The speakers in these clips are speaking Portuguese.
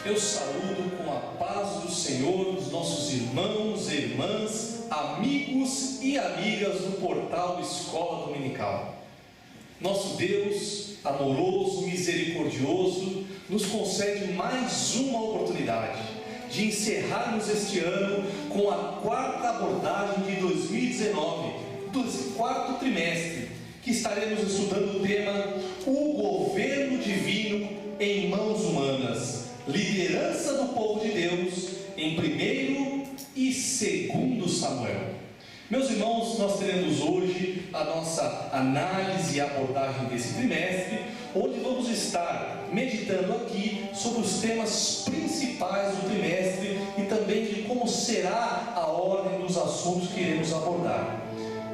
Eu saúdo com a paz do Senhor os nossos irmãos e irmãs, amigos e amigas do portal Escola Dominical. Nosso Deus, amoroso, misericordioso, nos concede mais uma oportunidade de encerrarmos este ano com a quarta abordagem de 2019, do quarto trimestre, que estaremos estudando o tema O Governo Divino em Mãos Humanas, liderança do povo de Deus em 1º e 2º Samuel. Meus irmãos, nós teremos hoje a nossa análise e abordagem desse trimestre, onde vamos estar meditando aqui sobre os temas principais do trimestre e também de como será a ordem dos assuntos que iremos abordar.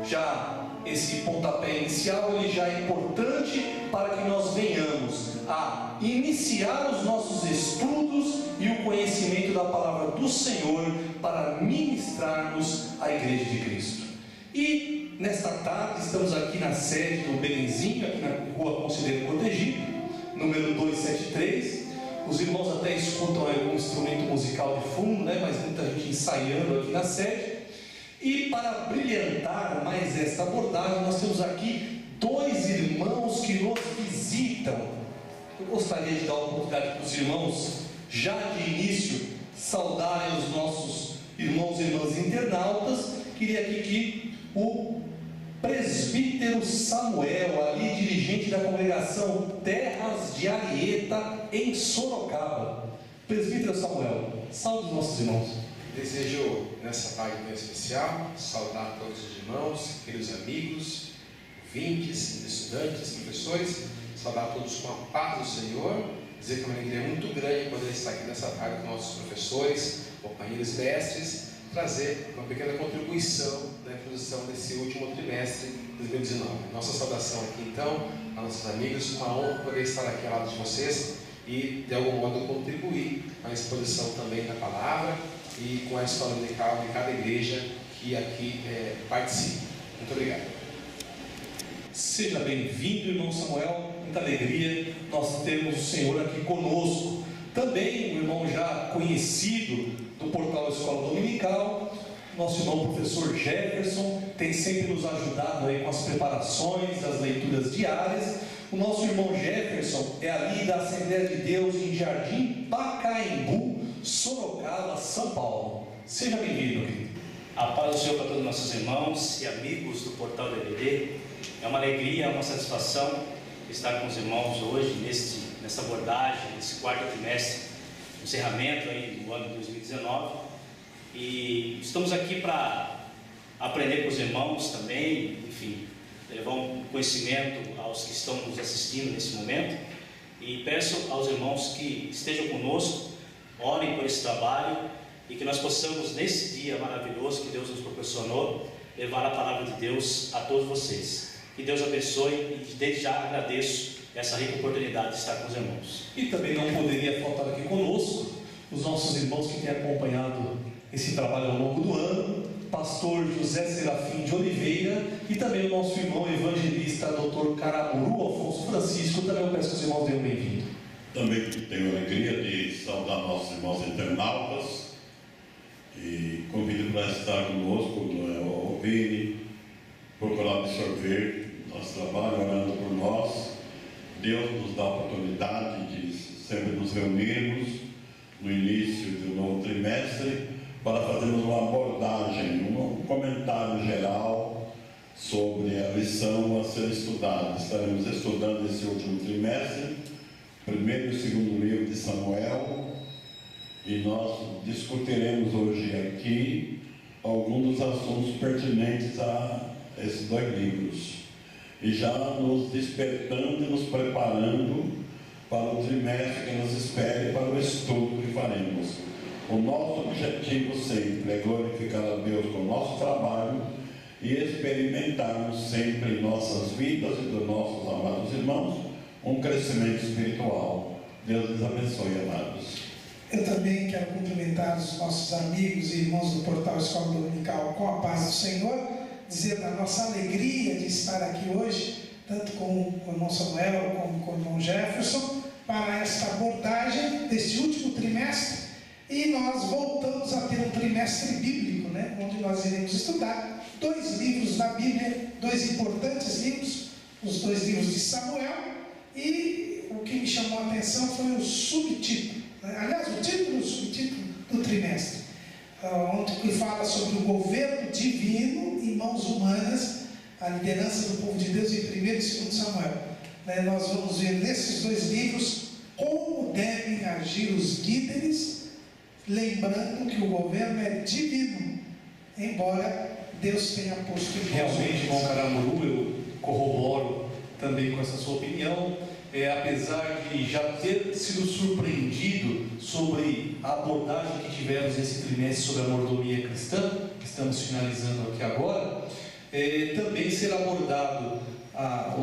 Já esse pontapé inicial ele já é importante para que nós venhamos a iniciar os nossos estudos e o conhecimento da palavra do Senhor para ministrarmos a Igreja de Cristo. E nesta tarde estamos aqui na sede do Belenzinho, aqui na rua Conselheiro Protegido, número 273. Os irmãos até escutam algum instrumento musical de fundo, né? Mas muita gente ensaiando aqui na sede. E para brilhantar mais esta abordagem, nós temos aqui dois irmãos que nos visitam. Eu gostaria de dar uma oportunidade para os irmãos, já de início, saudarem os nossos irmãos e irmãs internautas. Queria aqui que o presbítero Samuel, ali dirigente da congregação Terras de Arieta, em Sorocaba. Presbítero Samuel, salve os nossos irmãos. Desejo, nessa tarde tão especial, saudar todos os irmãos, queridos amigos, ouvintes, estudantes, professores, saudar todos com a paz do Senhor, dizer que é uma alegria muito grande poder estar aqui nessa tarde com nossos professores, companheiros mestres, trazer uma pequena contribuição na introdução desse último trimestre de 2019. Nossa saudação aqui então, a nossos amigos, uma honra poder estar aqui ao lado de vocês e de algum modo contribuir com a exposição também da palavra e com a escola dominical de cada igreja que aqui participa. Muito obrigado. Seja bem-vindo, irmão Samuel. Muita alegria nós temos o Senhor aqui conosco. Também um irmão já conhecido do portal Escola Dominical, nosso irmão professor Jefferson, tem sempre nos ajudado aí com as preparações das leituras diárias. O nosso irmão Jefferson é ali da Assembleia de Deus em Jardim Pacaembu, Sorocaba, São Paulo. Seja bem-vindo, querido. A paz do Senhor para todos os nossos irmãos e amigos do portal DVD. É uma alegria, uma satisfação estar com os irmãos hoje nessa abordagem, nesse quarto trimestre, encerramento aí do ano de 2019. E estamos aqui para aprender com os irmãos também, enfim, levar um conhecimento aos que estão nos assistindo nesse momento. E peço aos irmãos que estejam conosco, orem por esse trabalho e que nós possamos, nesse dia maravilhoso que Deus nos proporcionou, levar a palavra de Deus a todos vocês. Que Deus abençoe e desde já agradeço essa rica oportunidade de estar com os irmãos. E também não poderia faltar aqui conosco os nossos irmãos que têm acompanhado esse trabalho ao longo do ano, pastor José Serafim de Oliveira e também o nosso irmão evangelista Dr. Caraburu Afonso Francisco. Também eu peço que os irmãos tenham bem-vindo. Também tenho a alegria de saudar nossos irmãos internautas e convido para estar conosco, ouvir, procurar absorver nosso trabalho, orando por nós. Deus nos dá a oportunidade de sempre nos reunirmos no início do novo trimestre para fazermos uma abordagem, um comentário geral sobre a lição a ser estudada. Estaremos estudando esse último trimestre, 1º e 2º livro de Samuel, e nós discutiremos hoje aqui alguns dos assuntos pertinentes a esses dois livros, e já nos despertando e nos preparando para o trimestre que nos espere, para o estudo que faremos. O nosso objetivo sempre é glorificar a Deus com o nosso trabalho e experimentarmos sempre em nossas vidas e dos nossos amados irmãos um crescimento espiritual. Deus lhes abençoe, amados. Eu também quero cumprimentar os nossos amigos e irmãos do portal Escola Dominical com a paz do Senhor, dizer da nossa alegria de estar aqui hoje, tanto com o irmão Samuel como com o irmão Jefferson, para esta abordagem deste último trimestre, e nós voltamos a ter um trimestre bíblico, né? Onde nós iremos estudar 2 livros da Bíblia, 2 importantes livros, os 2 livros de Samuel, e o que me chamou a atenção foi o subtítulo, né? Aliás, o título e o subtítulo do trimestre, onde fala sobre o governo divino em mãos humanas, a liderança do povo de Deus em 1º e 2º Samuel. Nós vamos ver nesses 2 livros como devem agir os líderes, lembrando que o governo é divino, embora Deus tenha posto em realmente, irmão Caramuru, eu corroboro também com essa sua opinião. Apesar de já ter sido surpreendido sobre a abordagem que tivemos nesse trimestre sobre a mordomia cristã, que estamos finalizando aqui agora, também ser abordado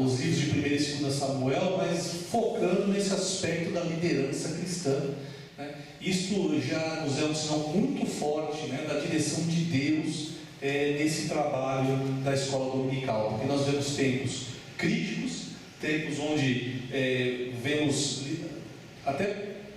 os livros de 1º e 2º Samuel, mas focando nesse aspecto da liderança cristã, né? Isto já nos é um sinal muito forte, né, da direção de Deus nesse trabalho da escola dominical, porque nós vemos tempos críticos, tempos onde vemos, até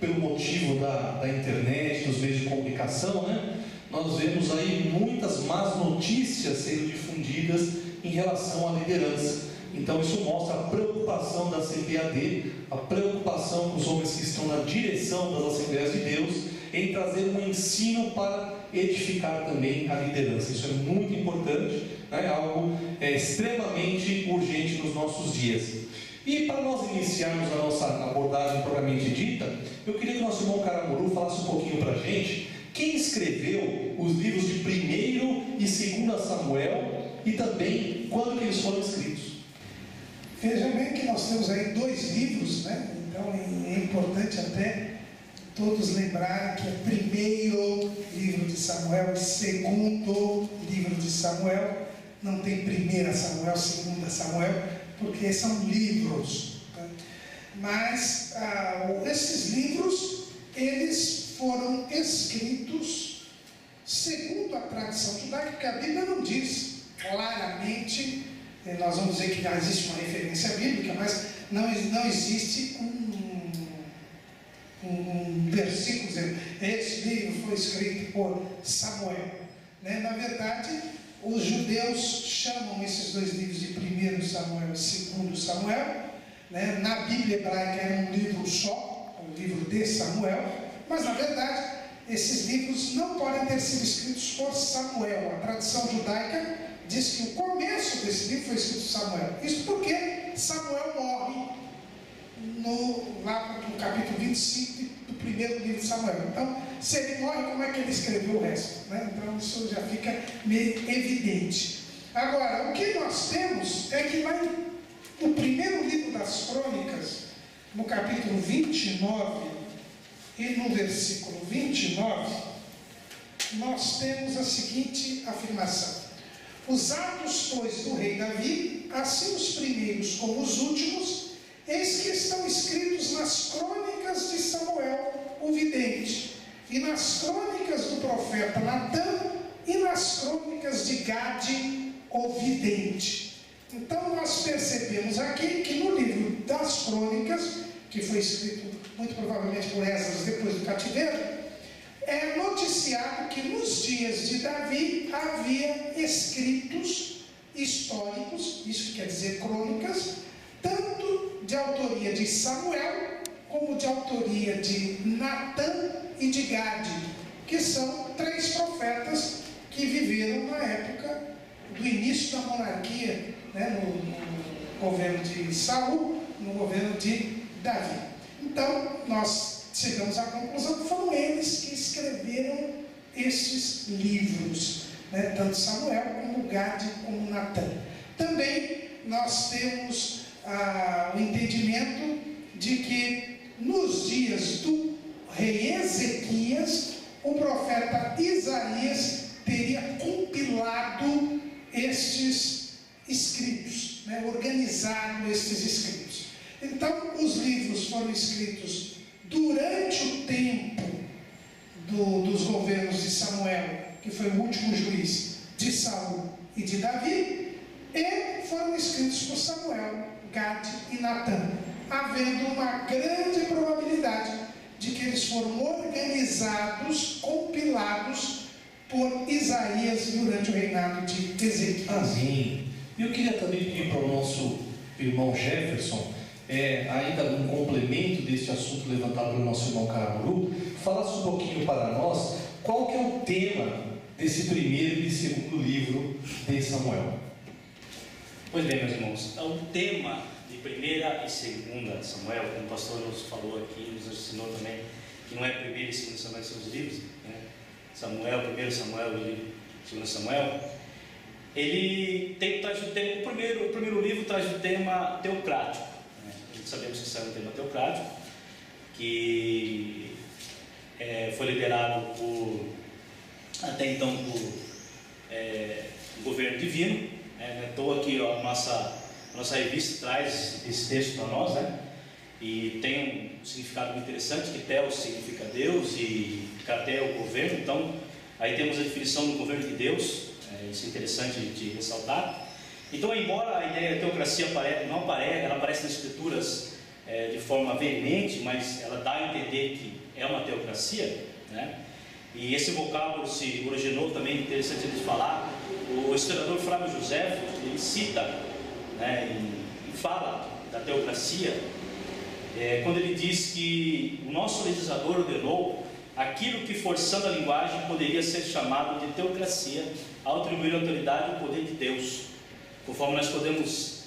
pelo motivo da internet, dos meios de comunicação, né, nós vemos aí muitas más notícias sendo difundidas em relação à liderança. Então isso mostra a preocupação da CPAD, a preocupação com os homens que estão na direção das Assembleias de Deus, em trazer um ensino para edificar também a liderança. Isso é muito importante, né? Algo extremamente urgente nos nossos dias. E para nós iniciarmos a nossa abordagem propriamente dita, eu queria que o nosso irmão Caramuru falasse um pouquinho para a gente quem escreveu os livros de 1º e 2º Samuel e também quando que eles foram escritos. Veja bem que nós temos aí 2 livros, né? Então é importante até todos lembrarem que é 1º livro de Samuel e 2º livro de Samuel. Não tem 1 Samuel, 2 Samuel, porque são livros, tá? Mas esses livros, eles foram escritos segundo a tradição judaica, que a Bíblia não diz claramente. Nós vamos dizer que já existe uma referência bíblica, mas não existe um versículo dizendo esse livro foi escrito por Samuel, né? Na verdade, os judeus chamam esses 2 livros de 1 Samuel e 2 Samuel, né? Na Bíblia hebraica é um livro só, o livro de Samuel, mas na verdade esses livros não podem ter sido escritos por Samuel. A tradição judaica diz que o começo desse livro foi escrito por Samuel. Isso porque Samuel morre lá no capítulo 25 do 1º livro de Samuel. Então, se ele morre, como é que ele escreveu o resto, né? Então isso já fica meio evidente. Agora, o que nós temos é que lá no 1º livro das Crônicas, no capítulo 29 e no versículo 29, nós temos a seguinte afirmação: os atos, pois, do rei Davi, assim os primeiros como os últimos, eis que estão escritos nas crônicas de Samuel, o vidente, e nas crônicas do profeta Natã, e nas crônicas de Gade, o vidente. Então nós percebemos aqui que no livro das crônicas, que foi escrito muito provavelmente por Esdras depois do cativeiro, é noticiado que nos dias de Davi havia escritos históricos, isso quer dizer crônicas, tanto de autoria de Samuel, como de autoria de Natã e de Gade, que são 3 profetas que viveram na época do início da monarquia, né, no governo de Saul, no governo de Davi. Então, nós chegamos à conclusão que foram eles que escreveram estes livros, né? Tanto Samuel como Gade como Natã. Também nós temos o entendimento de que nos dias do rei Ezequias, o profeta Isaías teria compilado estes escritos, né? Organizado estes escritos. Então, os livros foram escritos durante o tempo dos governos de Samuel, que foi o último juiz, de Saul e de Davi, e foram escritos por Samuel, Gade e Natã. havendo uma grande probabilidade de que eles foram organizados, compilados por Isaías durante o reinado de Ezequias. Amém. E eu queria também pedir para o nosso irmão Jefferson, ainda um complemento desse assunto levantado pelo nosso irmão Caramuru, falasse um pouquinho para nós qual que é o tema desse primeiro e segundo livro de Samuel. Pois bem, meus irmãos, o tema de primeira e segunda Samuel, como o pastor nos falou aqui, nos ensinou também, que não é primeiro e segundo Samuel, são os livros, né? Samuel, primeiro Samuel e segundo Samuel, ele traz o tema, o primeiro livro traz o tema teocrático, né? A gente sabemos que saiu o tema teocrático, que foi liderado até então por governo divino, né? Estou aqui, ó, a nossa revista traz esse texto para nós, né? E tem um significado muito interessante, que Theos significa Deus e Kraté é o governo. Então, aí temos a definição do governo de Deus, isso é interessante de ressaltar. Então, embora a ideia de teocracia não aparece, ela aparece nas escrituras de forma veemente, mas ela dá a entender que é uma teocracia, né? E esse vocábulo se originou também, interessante de falar, o historiador Flávio José, ele cita, né, e fala da teocracia, quando ele diz que o nosso legislador ordenou aquilo que, forçando a linguagem, poderia ser chamado de teocracia, ao atribuir autoridade ao poder de Deus, conforme nós podemos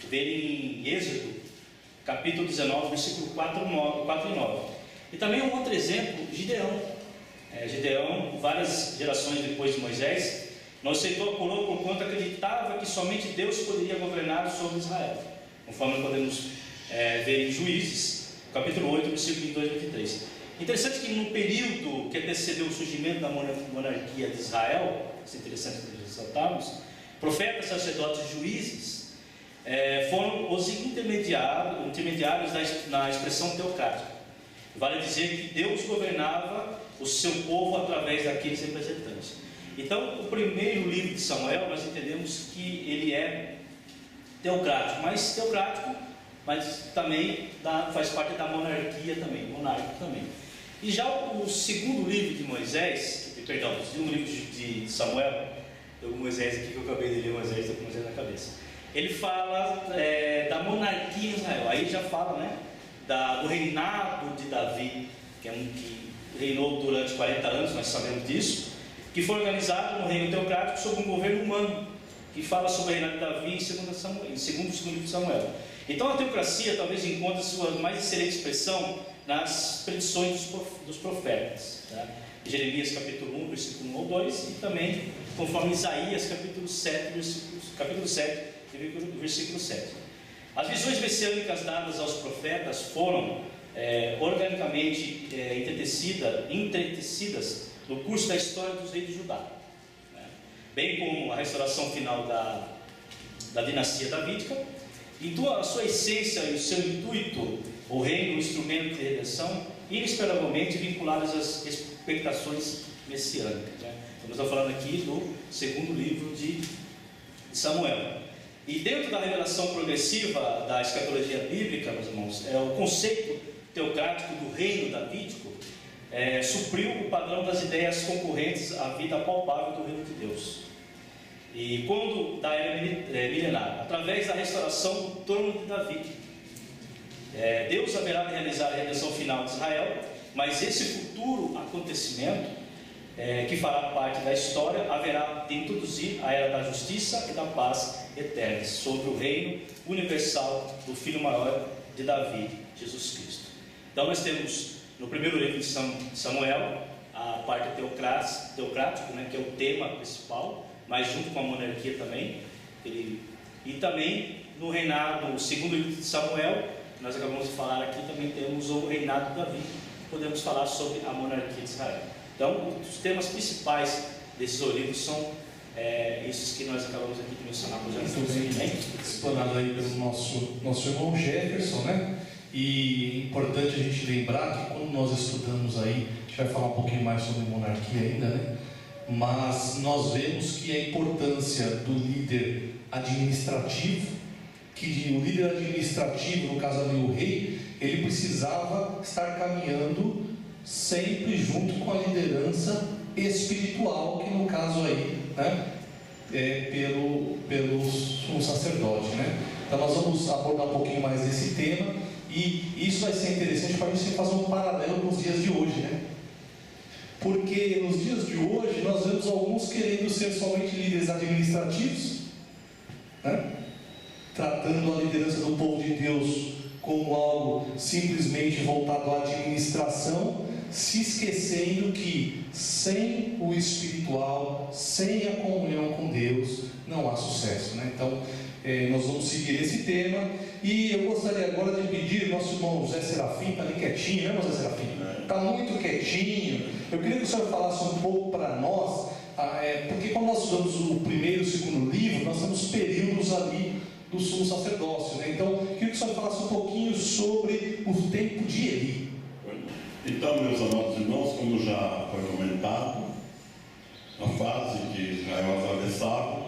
ver em Êxodo, capítulo 19, versículo 4 e 9. E também um outro exemplo, Gideão. Gideão, várias gerações depois de Moisés, não aceitou a coroa por conta acreditava que somente Deus poderia governar sobre Israel, conforme podemos ver em Juízes, capítulo 8, versículo 22 e 23. Interessante que no período que antecedeu o surgimento da monarquia de Israel, isso é interessante que ressaltarmos, profetas, sacerdotes e juízes foram os intermediários na expressão teocrática. Vale dizer que Deus governava o seu povo através daqueles representantes. Então, o primeiro livro de Samuel, nós entendemos que ele é teocrático, mas também faz parte da monarquia também, monárquico também. E já o segundo livro de Moisés, perdão, o segundo livro de Samuel, tem o Moisés aqui que eu acabei de ler, Moisés, estou com Moisés na cabeça. Ele fala da monarquia em Israel, aí já fala, né, do reinado de Davi, que reinou durante 40 anos, nós sabemos disso, que foi organizado no reino teocrático sob um governo humano, que fala sobre o reinado de Davi em segundo livro de Samuel. Então a teocracia talvez encontre sua mais excelente expressão nas predições dos profetas, tá? Jeremias capítulo 1, versículo 1 ou 2, e também conforme Isaías capítulo 7, versículo 7. As visões messiânicas dadas aos profetas foram organicamente entretecidas no curso da história dos reis de Judá, né? Bem como a restauração final da dinastia davídica. Então, a sua essência e o seu intuito, o reino, o instrumento de redenção, inesperavelmente vinculados às expectações messiânicas, né? Então, nós estamos falando aqui do segundo livro de Samuel. E dentro da revelação progressiva da escatologia bíblica, meus irmãos, o conceito teocrático do reino davídico supriu o padrão das ideias concorrentes à vida palpável do reino de Deus. E quando da era milenar, através da restauração do trono de Davi, Deus haverá de realizar a redenção final de Israel, mas esse futuro acontecimento, que fará parte da história, haverá de introduzir a era da justiça e da paz eterna sobre o reino universal do Filho maior de Davi, Jesus Cristo. Então nós temos no primeiro livro de Samuel a parte teocrática, né, que é o tema principal, mas junto com a monarquia também, e também no segundo livro de Samuel, que nós acabamos de falar aqui, também temos o reinado de Davi, podemos falar sobre a monarquia de Israel. Então, os temas principais desses livros são esses que nós acabamos aqui de mencionar, por exemplo, explanado aí pelo nosso irmão Jefferson, né? E é importante a gente lembrar que quando nós estudamos aí, a gente vai falar um pouquinho mais sobre monarquia ainda, né? Mas nós vemos que a importância do líder administrativo que o líder administrativo, no caso ali o rei, ele precisava estar caminhando sempre junto com a liderança espiritual, que no caso aí, né, pelo sumo sacerdote, né? Então nós vamos abordar um pouquinho mais desse tema, e isso vai ser interessante para a gente fazer um paralelo com os dias de hoje, né? Porque nos dias de hoje nós vemos alguns querendo ser somente líderes administrativos, né? Tratando a liderança do povo de Deus como algo simplesmente voltado à administração, se esquecendo que sem o espiritual, sem a comunhão com Deus, não há sucesso, né? Então, nós vamos seguir esse tema, e eu gostaria agora de pedir, nosso irmão Zé Serafim, está ali quietinho, né, irmão Zé Serafim? Está muito quietinho. Eu queria que o senhor falasse um pouco para nós, porque quando nós estudamos o primeiro e o segundo livro, nós temos períodos ali do sumo sacerdócio, né? Então, eu queria que o senhor falasse um pouquinho sobre o tempo de Eli. Então, meus amados irmãos, como já foi comentado, a fase que Israel atravessava,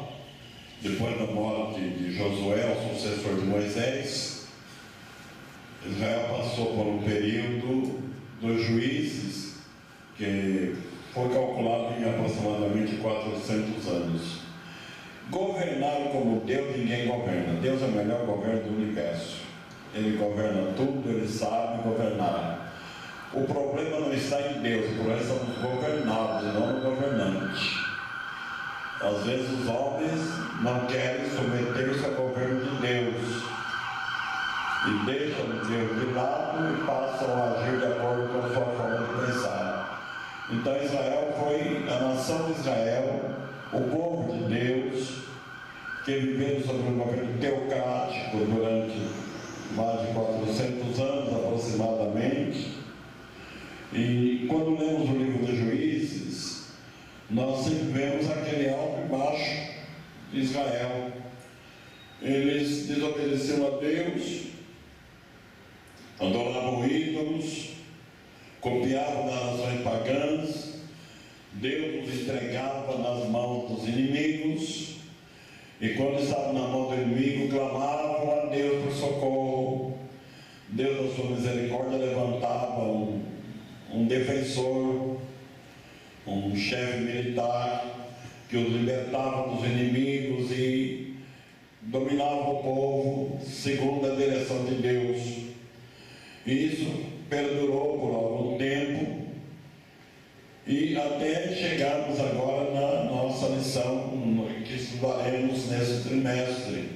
depois da morte de Josué, o sucessor de Moisés, Israel passou por um período dos juízes, que foi calculado em aproximadamente 400 anos. Governar como Deus, ninguém governa. Deus é o melhor governo do universo. Ele governa tudo, ele sabe governar. O problema não está em Deus, o problema está nos governados, não no governante. Às vezes os homens não querem submeter-se ao governo de Deus e deixam Deus de lado e passam a agir de acordo com a sua forma de pensar. Então Israel foi a nação de Israel, o povo de Deus, que viveu sobre um governo teocrático durante mais de 400 anos aproximadamente. E quando lemos o livro dos Juízes, nós sempre vemos aquele alto e baixo de Israel. Eles desobedeceram a Deus, adoravam ídolos, copiavam das nações pagãs. Deus os entregava nas mãos dos inimigos, e quando estavam na mão do inimigo, clamavam a Deus por socorro. Deus, na sua misericórdia, levantava um defensor, um chefe militar, que os libertava dos inimigos e dominava o povo segundo a direção de Deus. E isso perdurou por algum tempo, e até chegarmos agora na nossa lição que estudaremos nesse trimestre.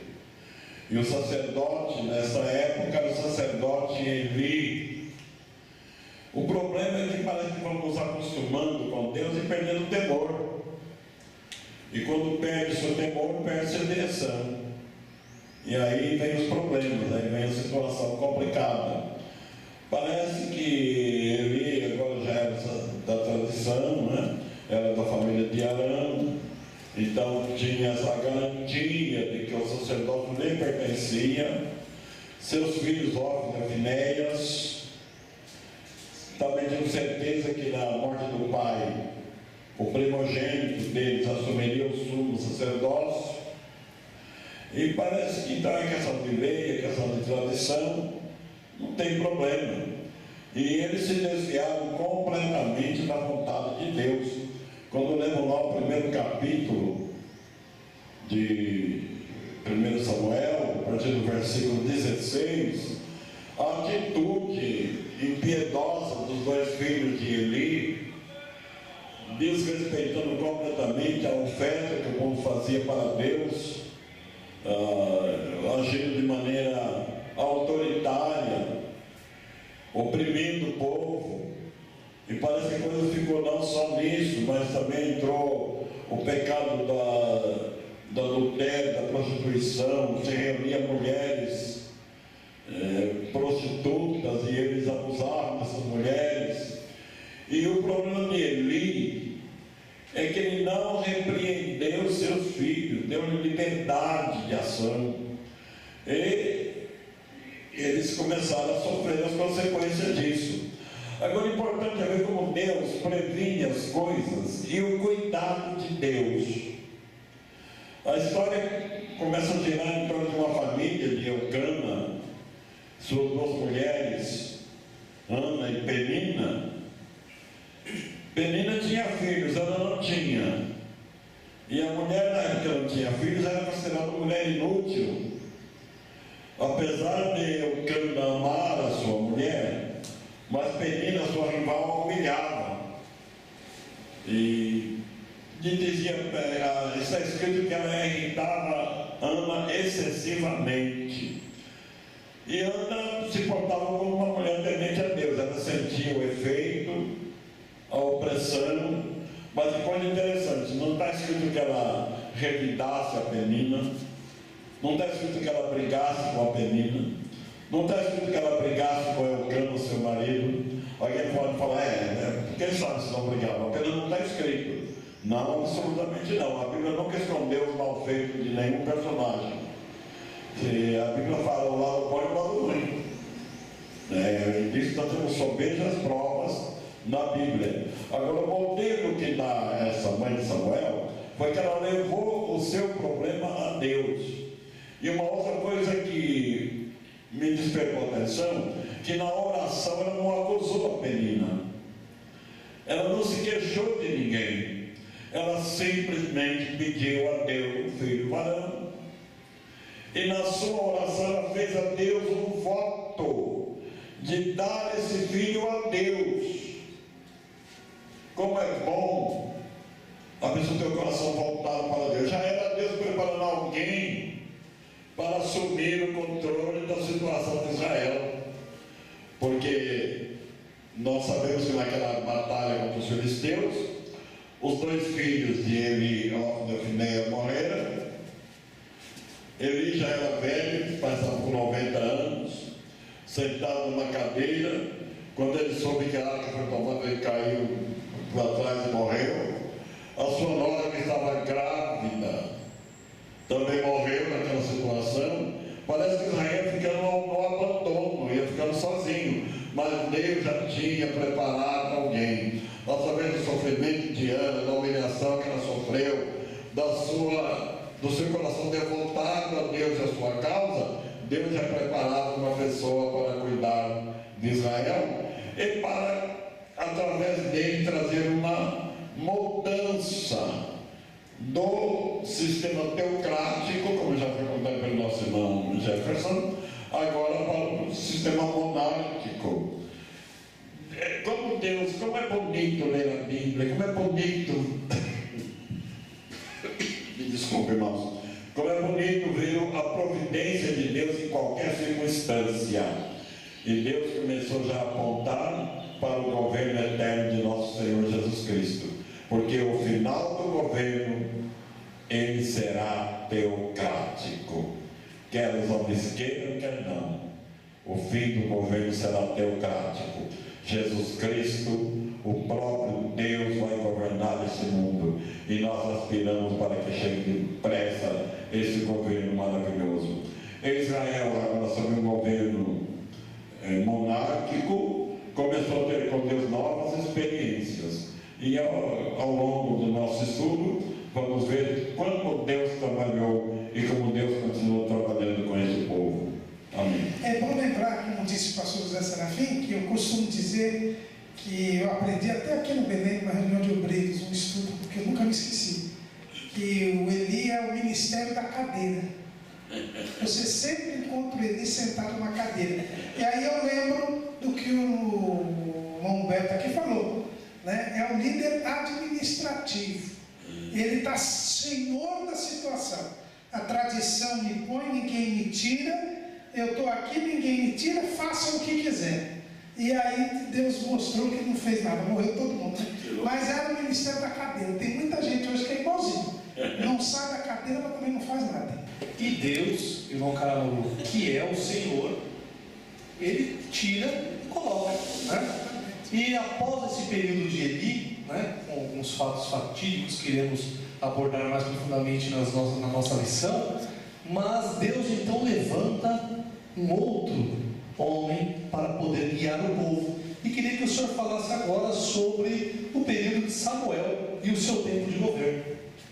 E o sacerdote, nessa época, era o sacerdote Eli. O problema é que parece que vamos nos acostumando com Deus e perdendo o temor. E quando perde seu temor, perde sua direção. E aí vem os problemas, aí vem a situação complicada. Parece que Eli agora já era da tradição, né? Era da família de Arão, então tinha essa garantia de que o sacerdócio lhe pertencia. Seus filhos, Ofni e Finéias, também tinham certeza que na morte do pai, o primogênito deles assumiria o sumo sacerdócio. E parece que então é questão de lei, é questão de tradição, não tem problema. E eles se desviaram completamente da vontade de Deus. Quando lemos lá o primeiro capítulo de 1 Samuel, a partir do versículo 16, a atitude impiedosa dos dois filhos de Eli, desrespeitando completamente a oferta que o povo fazia para Deus, agindo de maneira autoritária, oprimindo o povo. E parece que a coisa ficou não só nisso, mas também entrou o pecado do adultério, da prostituição. Se reunia mulheres prostitutas e eles abusavam dessas mulheres. E o problema de Eli é que ele não repreendeu seus filhos, deu-lhe liberdade de ação. E eles começaram a sofrer as consequências disso. Agora, o importante é ver como Deus previne as coisas e o cuidado de Deus. A história começa a girar em torno de uma família de Eucana, suas duas mulheres, Ana e Penina. Penina tinha filhos, Ana não tinha. E a mulher, na época que não tinha filhos, era considerada uma mulher inútil. Apesar de Eucana amar a sua mulher, mas Penina, sua rival, a humilhava. E dizia, está escrito que ela irritava Ana excessivamente. E Ana se portava como uma mulher temente a Deus. Ela sentia o efeito, a opressão. Mas que coisa interessante, não está escrito que ela revidasse a Penina, não está escrito que ela brigasse com a Penina, não está escrito que ela brigasse com Eucana, seu marido. Alguém pode falar, quem sabe se não brigava? Apenas não está escrito. Não, absolutamente não. A Bíblia nunca escondeu os malfeitos de nenhum personagem. A Bíblia fala o lado bom e o lado ruim. E disso nós temos sobejas provas na Bíblia. Agora, o modelo que dá essa mãe de Samuel foi que ela levou o seu problema a Deus. E uma outra coisa que me despertou a atenção, que na oração ela não acusou a Penina. Ela não se queixou de ninguém. Ela simplesmente pediu a Deus um filho varão. E na sua oração ela fez a Deus um voto de dar esse filho a Deus. Como é bom a pessoa ter o coração voltado para Deus. Já era Deus preparando alguém para assumir o controle da situação de Israel. Porque nós sabemos que naquela batalha contra os filisteus, os dois filhos de Eli, Ofni e Finéias, morreram. Eli já era velho, passava por 90 anos, sentado numa cadeira. Quando ele soube que a arca foi tomada, ele caiu para trás e morreu. A sua nora, que estava grávida, também morreu naquela situação. Parece que Israel ia ficando no abandono, ia ficando sozinho. Mas Deus já tinha preparado alguém. Nós sabemos do sofrimento de Ana, da humilhação que ela sofreu, do seu coração ter voltado a Deus e a sua causa. Deus já preparava uma pessoa para cuidar de Israel e para, através dele, trazer uma mudança do sistema teocrático, como já foi contado pelo nosso irmão Jefferson, agora para o sistema monárquico. Como é bonito ler a Bíblia, como é bonito, me desculpe, irmãos, como é bonito ver a providência de Deus em qualquer circunstância. E Deus começou já a apontar para o governo eterno de nosso Senhor Jesus Cristo, porque o final do governo, ele será teocrático, quer os homens queiram, quer não. O fim do governo será teocrático. Jesus Cristo, o próprio Deus, vai governar esse mundo, e nós aspiramos para que chegue depressa esse governo maravilhoso. Israel, agora sob um governo monárquico, começou a ter com Deus novas experiências, e ao longo do nosso estudo vamos ver como Deus trabalhou e como Deus continuou trabalhando com esse povo. Amém. É bom lembrar, como disse o pastor José Serafim, que eu costumo dizer que eu aprendi até aqui no Belém, numa reunião de obreiros, um estudo, porque eu nunca me esqueci, que o Eli é o ministério da cadeira. Você sempre encontra o Eli sentado na cadeira. E aí eu lembro do que o irmão Humberto aqui falou, né? É um líder administrativo. Ele está senhor da situação. A tradição me põe, ninguém me tira. Eu estou aqui, ninguém me tira, façam o que quiser. E aí Deus mostrou que não fez nada, morreu todo mundo, né? Mas era o ministério da cadeira. Tem muita gente hoje que é igualzinho. Não sai da cadeira, mas também não faz nada. E Deus, irmão Caramuru, que é o Senhor, Ele tira e coloca, né? E após esse período de Eli, né, com alguns fatos fatídicos que iremos abordar mais profundamente na nossa lição, mas Deus então levanta um outro homem para poder guiar o povo. E queria que o senhor falasse agora sobre o período de Samuel e o seu tempo de governo.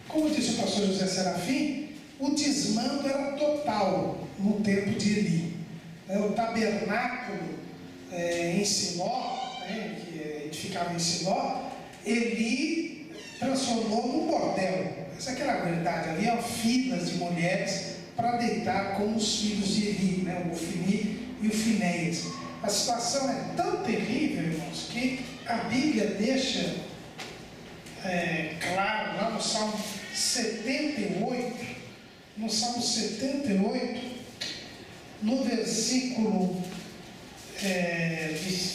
Como disse o pastor José Serafim, o desmando era total no tempo de Eli. O tabernáculo em Siló, que ficava em Siló, Eli transformou num bordel. Essa que era a verdade. Havia filas de mulheres para deitar com os filhos de Eli, o Ofni e o Finéias. A situação é tão terrível, irmãos, que a Bíblia deixa claro, lá no Salmo 78, no versículo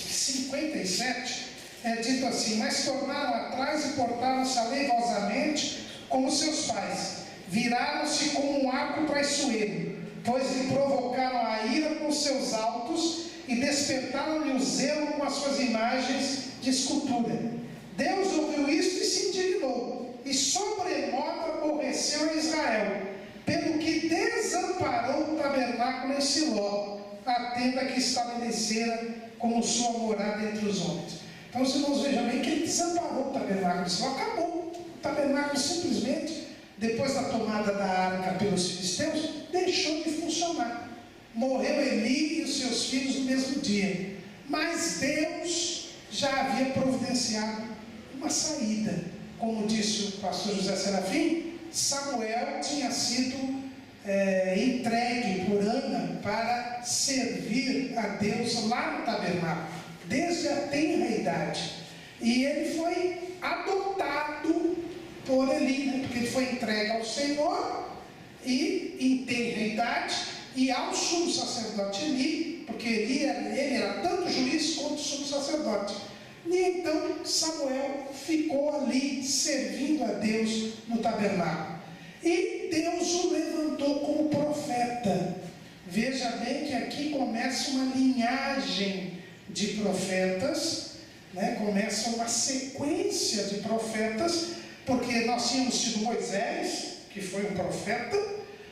57, é dito assim: mas tornaram atrás e portaram-se aleivosamente como seus pais, viraram-se como um arco traiçoeiro, pois lhe provocaram a ira com seus altos e despertaram-lhe o zelo com as suas imagens de escultura. Deus ouviu isto e se indignou, e sobremodo aborreceu a Israel, pelo que desamparou o tabernáculo em Siló, a tenda que estabelecera como sua morada entre os homens. Então os irmãos vejam bem que ele desamparou o tabernáculo em Siló, acabou. O tabernáculo simplesmente, depois da tomada da arca pelos filisteus, deixou de funcionar. Morreu Eli e os seus filhos no mesmo dia. Mas Deus já havia providenciado uma saída. Como disse o pastor José Serafim, Samuel tinha sido entregue por Ana para servir a Deus lá no tabernáculo, desde a tenra idade. E ele foi adotado por Eli, porque ele foi entregue ao Senhor e em tenra idade, e ao sumo sacerdote Eli, porque ele era tanto juiz quanto sumo sacerdote. E então Samuel ficou ali servindo a Deus no tabernáculo. E Deus o levantou como profeta. Veja bem que aqui começa uma linhagem de profetas, começa uma sequência de profetas, porque nós tínhamos tido Moisés, que foi um profeta,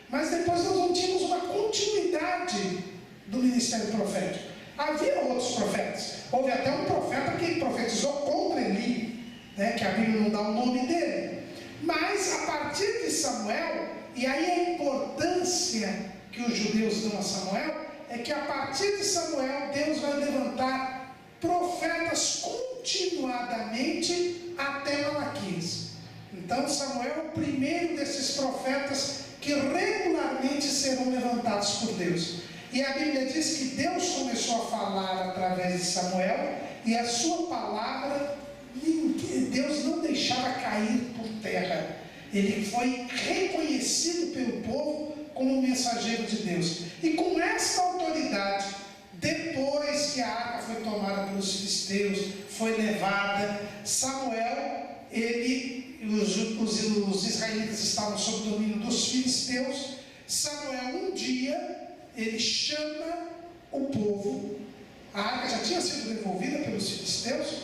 mas depois nós não tínhamos uma continuidade do ministério profético. Havia outros profetas. Houve até um profeta que profetizou contra Eli, que a Bíblia não dá o nome dele. Mas a partir de Samuel, e aí a importância que os judeus dão a Samuel, é que a partir de Samuel, Deus vai levantar profetas continuadamente até Malaquias. Então Samuel é o primeiro desses profetas que regularmente serão levantados por Deus. E a Bíblia diz que Deus começou a falar através de Samuel, e a sua palavra, Deus não deixava cair por terra. Ele foi reconhecido pelo povo como mensageiro de Deus. E com essa autoridade, depois que a arca foi tomada pelos filisteus, foi levada, Samuel, os israelitas estavam sob o domínio dos filisteus. Samuel, um dia, ele chama o povo. A arca já tinha sido devolvida pelos filisteus,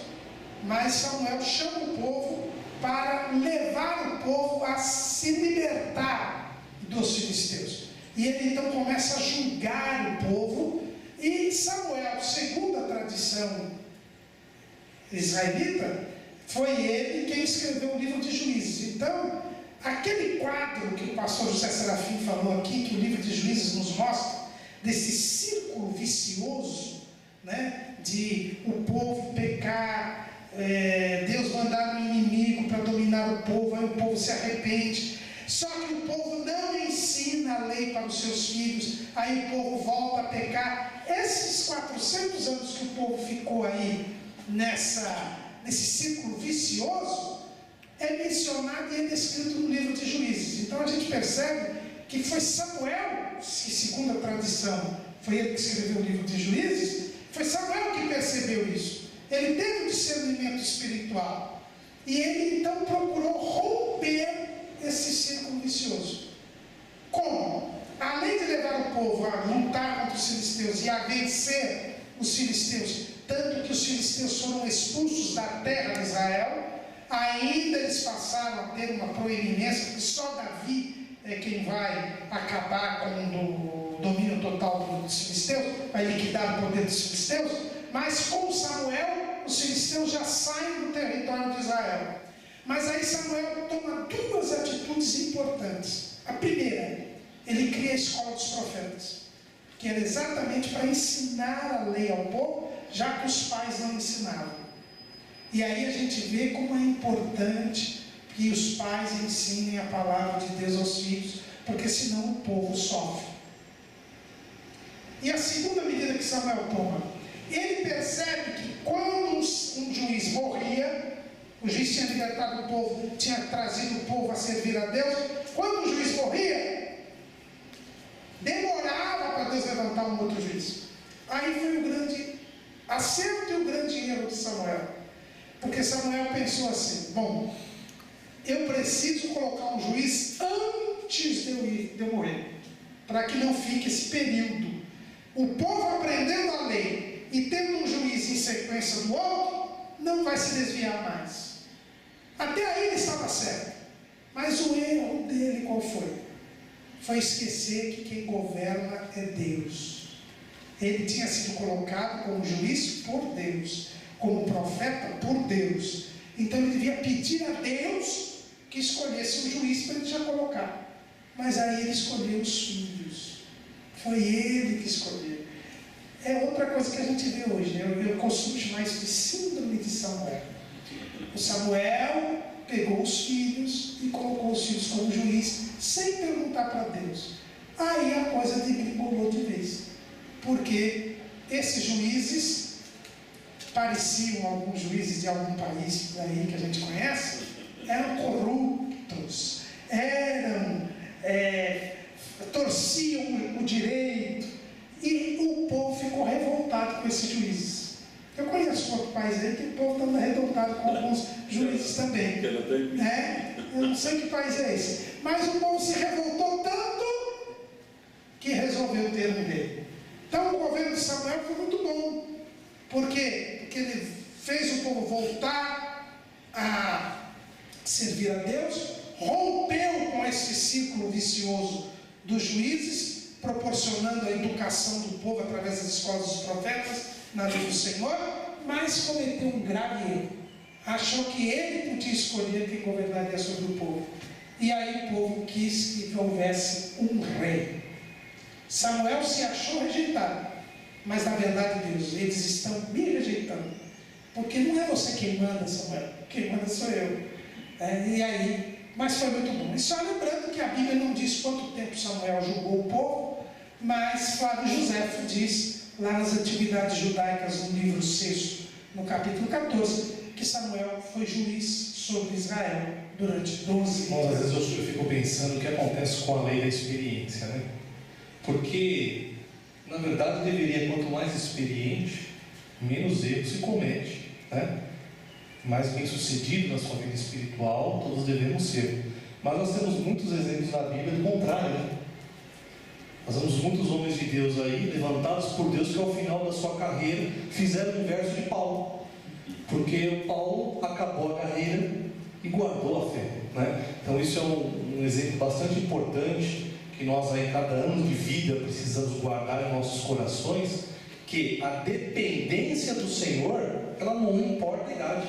mas Samuel chama o povo para levar o povo a se libertar dos filisteus. E ele então começa a julgar o povo. E Samuel, segundo a tradição israelita, foi ele quem escreveu o livro de Juízes. Então, aquele quadro que o pastor José Serafim falou aqui, que o livro de Juízes nos mostra, desse círculo vicioso, de o povo pecar, Deus mandar um inimigo para dominar o povo, aí o povo se arrepende, só que o povo não ensina a lei para os seus filhos, aí o povo volta a pecar. Esses 400 anos que o povo ficou aí nesse círculo vicioso é mencionado e é descrito no livro de Juízes. Então a gente percebe que foi Samuel, que segundo a tradição foi ele que escreveu o livro de Juízes, foi Samuel que percebeu isso. Ele teve um discernimento espiritual, e ele então procurou romper esse círculo vicioso. Como? Além de levar o povo a lutar contra os filisteus e a vencer os filisteus, tanto que os filisteus foram expulsos da terra de Israel, ainda eles passaram a ter uma proeminência, que só Davi é quem vai acabar com o domínio total dos filisteus, vai liquidar o poder dos filisteus. Mas com Samuel, os filisteus já saem do território de Israel. Mas aí Samuel toma duas atitudes importantes. A primeira, ele cria a escola dos profetas, que era exatamente para ensinar a lei ao povo, já que os pais não ensinavam. E aí a gente vê como é importante que os pais ensinem a palavra de Deus aos filhos, porque senão o povo sofre. E a segunda medida que Samuel toma, ele percebe que quando um juiz morria, o juiz tinha libertado o povo, tinha trazido o povo a servir a Deus, quando o juiz morria, demorava para Deus levantar um outro juiz. Aí foi o grande acerto e o grande erro de Samuel, porque Samuel pensou assim: bom, eu preciso colocar um juiz antes de eu morrer, para que não fique esse período, o povo aprendendo a lei e tendo um juiz em sequência do outro, não vai se desviar mais. Até aí ele estava certo, mas o erro dele qual foi? Foi esquecer que quem governa é Deus. Ele tinha sido colocado como juiz por Deus, como profeta por Deus. Então ele devia pedir a Deus que escolhesse um juiz para ele já colocar. Mas aí ele escolheu os filhos. Foi ele que escolheu. É outra coisa que a gente vê hoje, né? Eu costumo chamar isso de síndrome de Samuel. O Samuel pegou os filhos e colocou os filhos como juiz, sem perguntar para Deus. Aí a coisa degringolou de vez. Porque esses juízes pareciam alguns juízes de algum país por aí que a gente conhece, eram corruptos, torciam o direito, e o povo ficou revoltado com esses juízes. Eu conheço outro país aí que o povo está revoltado com alguns juízes também, né? Eu não sei que país é esse, mas o povo se revoltou tanto que resolveu ter um rei. Então o governo de Samuel foi muito bom. Por quê? Porque ele fez o povo voltar a servir a Deus, rompeu com esse círculo vicioso dos juízes, proporcionando a educação do povo através das escolas dos profetas na lei do Senhor, mas cometeu um grave erro. Achou que ele podia escolher quem governaria sobre o povo. E aí o povo quis que houvesse um rei. Samuel se achou rejeitado, mas na verdade, Deus, eles estão me rejeitando, porque não é você quem manda, Samuel, quem manda sou eu. E aí, mas foi muito bom. E só lembrando que a Bíblia não diz quanto tempo Samuel julgou o povo, mas Flávio José diz lá nas Antiguidades Judaicas, no livro 6, no capítulo 14, que Samuel foi juiz sobre Israel durante 12 anos. Bom, às vezes eu fico pensando o que acontece com a lei da experiência, né? Porque, na verdade, deveria, quanto mais experiente, menos erros se comete, né? Mais bem sucedido na sua vida espiritual, todos devemos ser. Mas nós temos muitos exemplos na Bíblia do contrário, né? Nós temos muitos homens de Deus aí, levantados por Deus, que ao final da sua carreira fizeram o inverso de Paulo. Porque Paulo acabou a carreira e guardou a fé, né? Então isso é um exemplo bastante importante, que nós aí, cada ano de vida, precisamos guardar em nossos corações, que a dependência do Senhor, ela não importa a idade,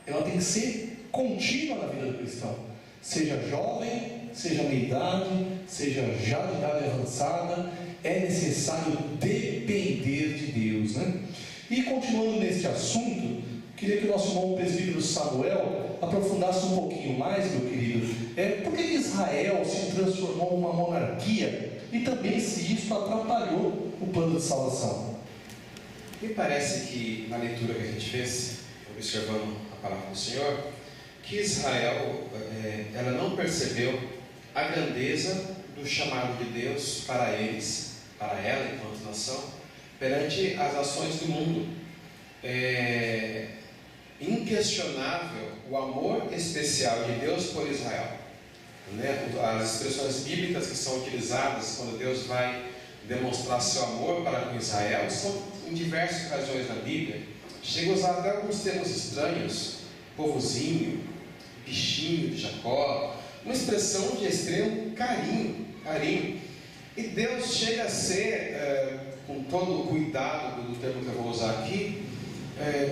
ela tem que ser contínua na vida do cristão, seja jovem, seja meia idade, seja já de idade avançada, é necessário depender de Deus, né? E continuando neste assunto, queria que o nosso irmão presbítero Samuel aprofundasse um pouquinho mais, meu querido, por que Israel se transformou numa monarquia e também se isso atrapalhou o plano de salvação. Me parece que na leitura que a gente fez, observando a palavra do Senhor, que Israel ela não percebeu a grandeza do chamado de Deus para eles, para ela enquanto nação, perante as ações do mundo. Inquestionável o amor especial de Deus por Israel, né? As expressões bíblicas que são utilizadas quando Deus vai demonstrar seu amor para com Israel são em diversas ocasiões na Bíblia. Chega a usar até alguns termos estranhos: povozinho, bichinho de Jacó, uma expressão de extremo carinho. E Deus chega a ser, com todo o cuidado do termo que eu vou usar aqui,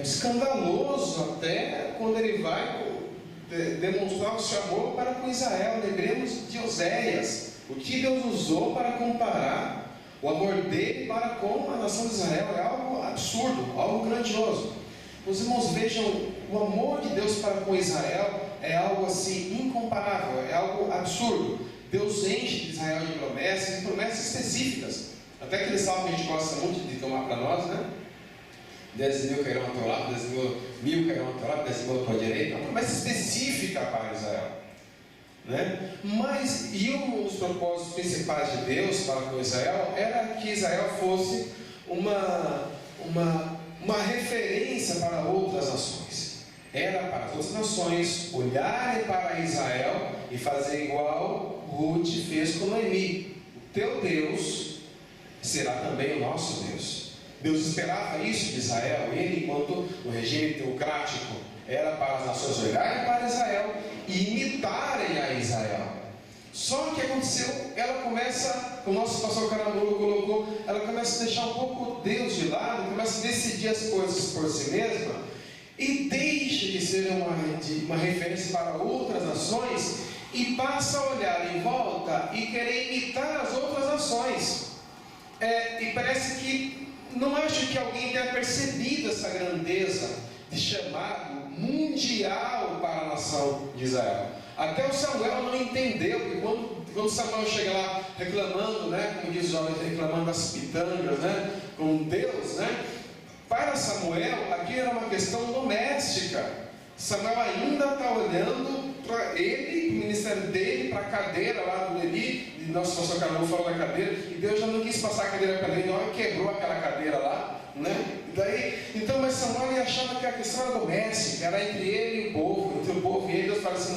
escandaloso até quando ele vai demonstrar o seu amor para com Israel. Lembremos de Oséias, O que Deus usou para comparar o amor dele para com a nação de Israel é algo absurdo, algo grandioso. Os irmãos vejam, o amor de Deus para com Israel é algo assim incomparável, é algo absurdo. Deus enche Israel de promessas, e promessas específicas. Até aquele salmo que a gente gosta muito de tomar para nós, né? 10.000 cairão ao teu lado, 10.000 cairão ao teu lado, 10.000 à tua direita. Uma promessa específica para Israel, né? Mas, e um dos propósitos principais de Deus para com Israel era que Israel fosse uma referência para outras nações. Era para as outras nações olharem para Israel e fazer igual Ruth fez com Noemi. O teu Deus será também o nosso Deus. Deus esperava isso de Israel. Ele, enquanto no regime teocrático, era para as nações olharem para Israel e imitarem a Israel. Só que aconteceu, ela começa, como o nosso pastor Caramolo colocou, ela começa a deixar um pouco Deus de lado, começa a decidir as coisas por si mesma e deixa de ser uma referência para outras nações e passa a olhar em volta e querer imitar as outras nações. E parece que não acho que alguém tenha percebido essa grandeza de chamado mundial para a nação de Israel. Até o Samuel não entendeu, porque quando Samuel chega lá reclamando, né, como diz os jovens, reclamando das pitangas, né, com Deus, né, para Samuel aqui era uma questão doméstica. Samuel ainda está olhando para ele, para o ministério dele, para a cadeira lá do Eli, e nosso pastor Carlos falou da cadeira, e Deus já não quis passar a cadeira para ele, não, quebrou aquela cadeira lá, né? Então, mas Samuel achava que a questão era doméstica, era entre ele e o povo, entre o povo e ele. Deus fala assim: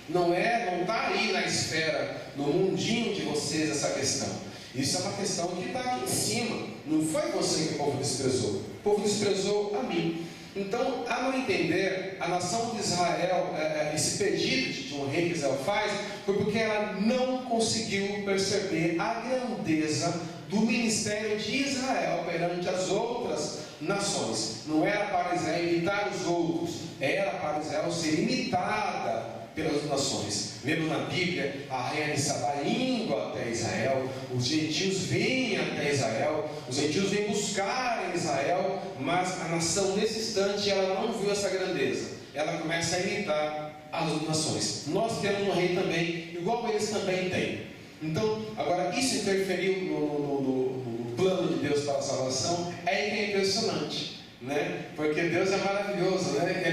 não está aí na esfera, no mundinho de vocês essa questão. Isso é uma questão que está aqui em cima. Não foi você que o povo desprezou. O povo desprezou a mim. Então, a não entender, a nação de Israel, esse pedido de um rei que Israel faz, foi porque ela não conseguiu perceber a grandeza do ministério de Israel perante as outras nações. Não era para Israel imitar os outros, era para Israel ser imitada pelas nações. Vemos na Bíblia a rainha de Sabá indo até Israel, os gentios vêm até Israel, os gentios vêm buscar Israel, mas a nação nesse instante ela não viu essa grandeza, ela começa a imitar as outras nações. Nós temos um rei também, igual eles também têm. Então, agora isso interferiu no plano de Deus para a salvação, que é impressionante, né? Porque Deus é maravilhoso, né?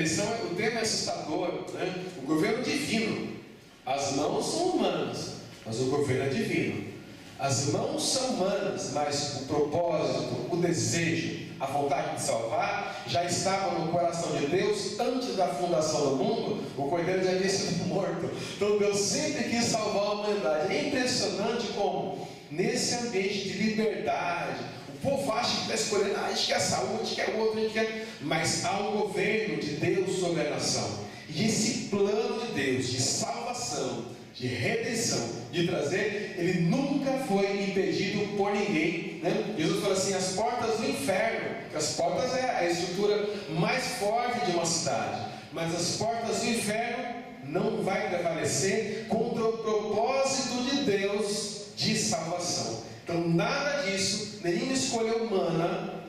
O tema é assustador, né? O governo divino, as mãos são humanas, mas o governo é divino. As mãos são humanas, mas o propósito, o desejo, a vontade de salvar já estava no coração de Deus antes da fundação do mundo. O cordeiro já havia sido morto. Então Deus sempre quis salvar a humanidade. É impressionante como nesse ambiente de liberdade, o povo acha que está escolhendo, a gente quer saúde, a gente quer outro, a gente quer... Mas há um governo de Deus sobre a nação. E esse plano de Deus de salvação, de redenção, de trazer, ele nunca foi impedido por ninguém, né? Jesus fala assim: as portas do inferno, que as portas é a estrutura mais forte de uma cidade, mas as portas do inferno não vai prevalecer contra o propósito de Deus de salvação. Então nada disso, nenhuma escolha humana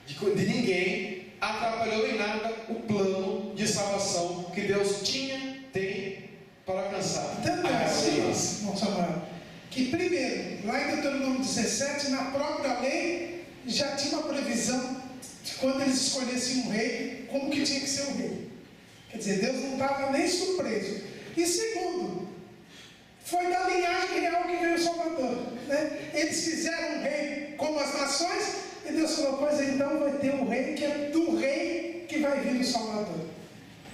de ninguém atrapalhou em nada o plano de salvação que Deus tinha, tem para alcançar. Tanto é assim, irmão Samuel, que primeiro, lá em Deuteronômio 17, na própria lei, já tinha uma previsão de quando eles escolhessem um rei, como que tinha que ser o rei. Quer dizer, Deus não estava nem surpreso. E segundo, foi da linhagem real que veio o Salvador, né? Eles fizeram um rei como as nações, e Deus falou: pois então vai ter um rei que é do rei que vai vir o Salvador.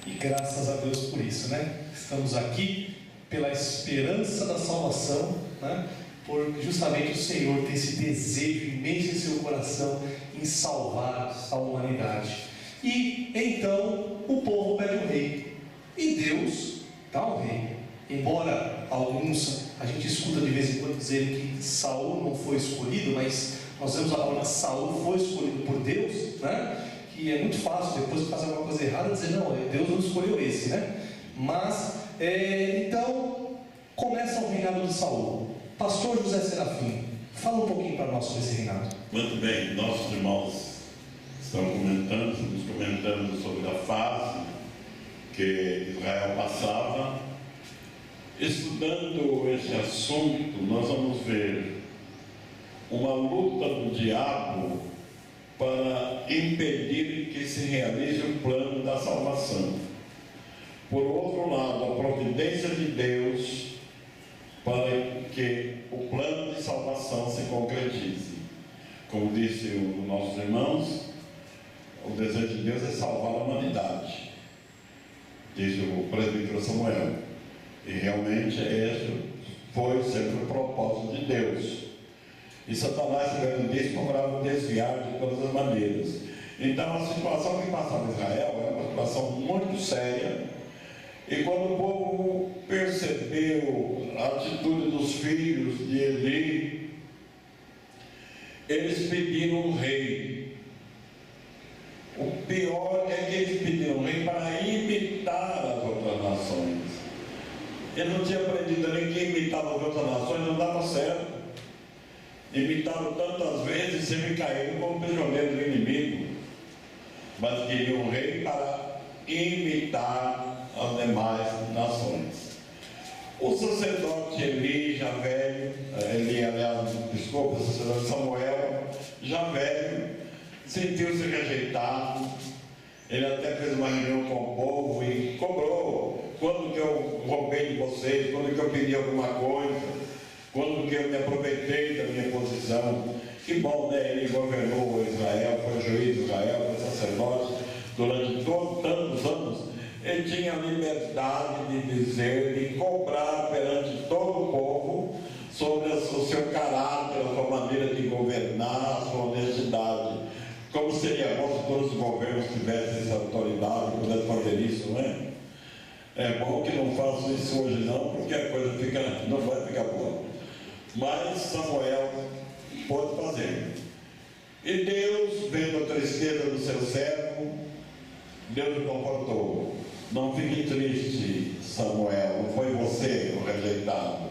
E graças a Deus por isso, né? Estamos aqui pela esperança da salvação, né? Porque justamente o Senhor tem esse desejo imenso em seu coração em salvar a humanidade. E então o povo pede um rei, e Deus dá um rei. Embora alguns, a gente escuta de vez em quando dizer que Saul não foi escolhido, mas nós vemos a palavra Saul foi escolhido por Deus, né? Que é muito fácil depois de fazer alguma coisa errada dizer: não, Deus não escolheu esse, né? Mas então começa o reinado de Saul. Pastor José Serafim, fala um pouquinho para nós sobre esse reinado. Muito bem, nossos irmãos estão comentando sobre a fase que Israel passava. Estudando esse assunto, nós vamos ver uma luta do diabo para impedir que se realize o plano da salvação. Por outro lado, a providência de Deus para que o plano de salvação se concretize. Como disse os nossos irmãos, o desejo de Deus é salvar a humanidade, disse o presbítero Samuel. E realmente esse foi sempre o propósito de Deus. E Satanás se grandíssimo para desviar de todas as maneiras. Então a situação que passava Israel era uma situação muito séria. E quando o povo percebeu a atitude dos filhos de Eli, eles pediram um rei. O pior é que eles pediram um rei para imitar as outras nações. Ele não tinha aprendido nem que imitava as outras nações, não dava certo. Imitaram tantas vezes, sempre caíram como prisioneiros do inimigo. Mas queriam um rei para imitar as demais nações. O sacerdote Eli, já velho, o sacerdote Samuel, já velho, sentiu-se rejeitado. Ele até fez uma reunião com o povo e cobrou. Quando que eu roubei de vocês? Quando que eu pedi alguma coisa? Quando que eu me aproveitei da minha posição? Que bom, né? Ele governou Israel, foi juiz de Israel, foi sacerdote durante tantos anos. Ele tinha a liberdade de dizer, de cobrar perante todo o povo sobre o seu caráter, a sua maneira de governar, a sua honestidade. Como seria bom se todos os governos tivessem essa autoridade, pudessem fazer isso, não é? É bom que não façam isso hoje não, porque a coisa não vai ficar boa. Mas Samuel pôde fazer. E Deus, vendo a tristeza do seu servo, Deus o confortou. Não fique triste, Samuel, não foi você o rejeitado.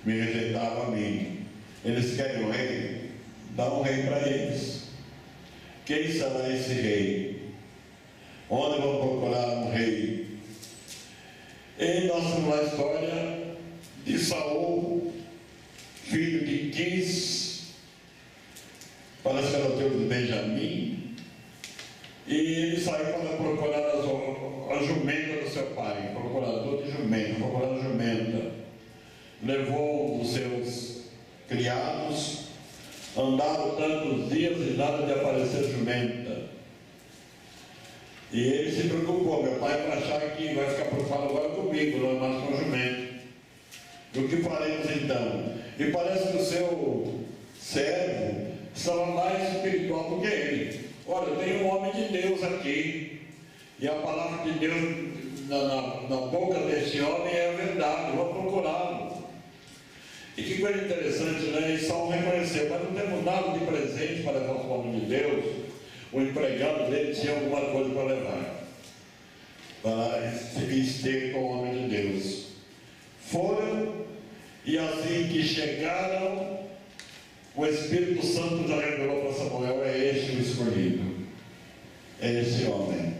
Me rejeitaram a mim. Eles querem um rei? Dá um rei para eles. Quem será esse rei? Onde vão procurar um rei? E nós temos a história de Saul, filho de Quis, parece que era o filho de Benjamim, e ele saiu para procurar a jumenta do seu pai, procurador de jumenta, procurar a jumenta. Levou os seus criados, andaram tantos dias e nada de aparecer jumenta. E ele se preocupou, meu pai vai achar que vai ficar preocupado agora comigo, não é mais com o jumento. E o que faremos então? E parece que o seu servo estava mais espiritual do que ele. Olha, tem um homem de Deus aqui, e a palavra de Deus na boca desse homem é a verdade, vou procurá-lo. E que coisa interessante, né? E Saul reconheceu, mas não temos nada de presente para levar o homem de Deus. O empregado dele tinha alguma coisa para levar, para esteve com o homem de Deus. Foram, e assim que chegaram, o Espírito Santo já revelou para Samuel: é este o escolhido, é esse homem.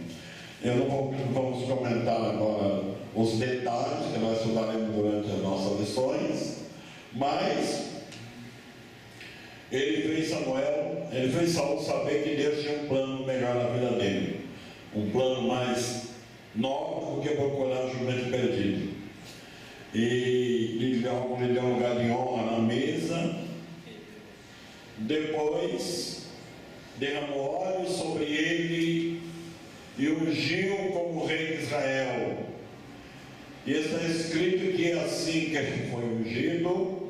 Eu não vamos comentar agora os detalhes que nós estudaremos durante as nossas lições, mas ele fez Saul saber que Deus tinha um plano melhor na vida dele, um plano mais nobre do que procurar o jumento perdido. E lhe deu um lugar de honra na mesa. Depois derramou óleo sobre ele e ungiu como rei de Israel. E está escrito que assim que ele foi ungido,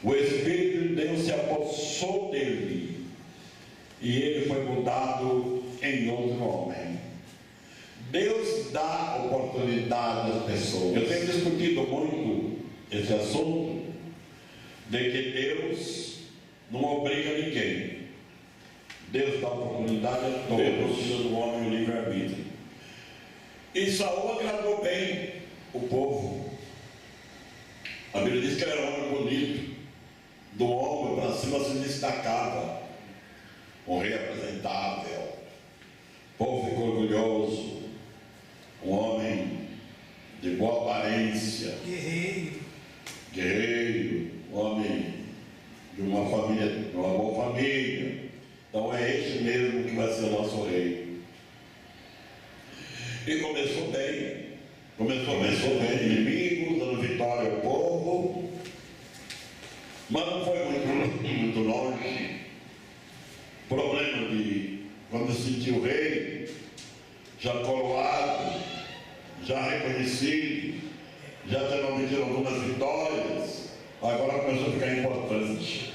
o Espírito de Deus se apossou dele e ele foi mudado em outro homem. Deus dá oportunidade às pessoas. Eu tenho discutido muito esse assunto de que Deus não obriga ninguém. Deus dá oportunidade a todos. Deus tira do homem o livre-arbítrio. E Saul agradou bem o povo. A Bíblia diz que ele era um homem bonito, do ombro para cima se destacava, um rei apresentável, o povo ficou orgulhoso, um homem de boa aparência, guerreiro, um homem de uma família, de uma boa família. Então é este mesmo que vai ser o nosso rei. E começou bem, inimigos, dando vitória ao povo, mas não foi muito longe. O problema de quando se sentiu rei, já coroado, já reconhecido, já tendo obtido algumas vitórias, agora começou a ficar importante.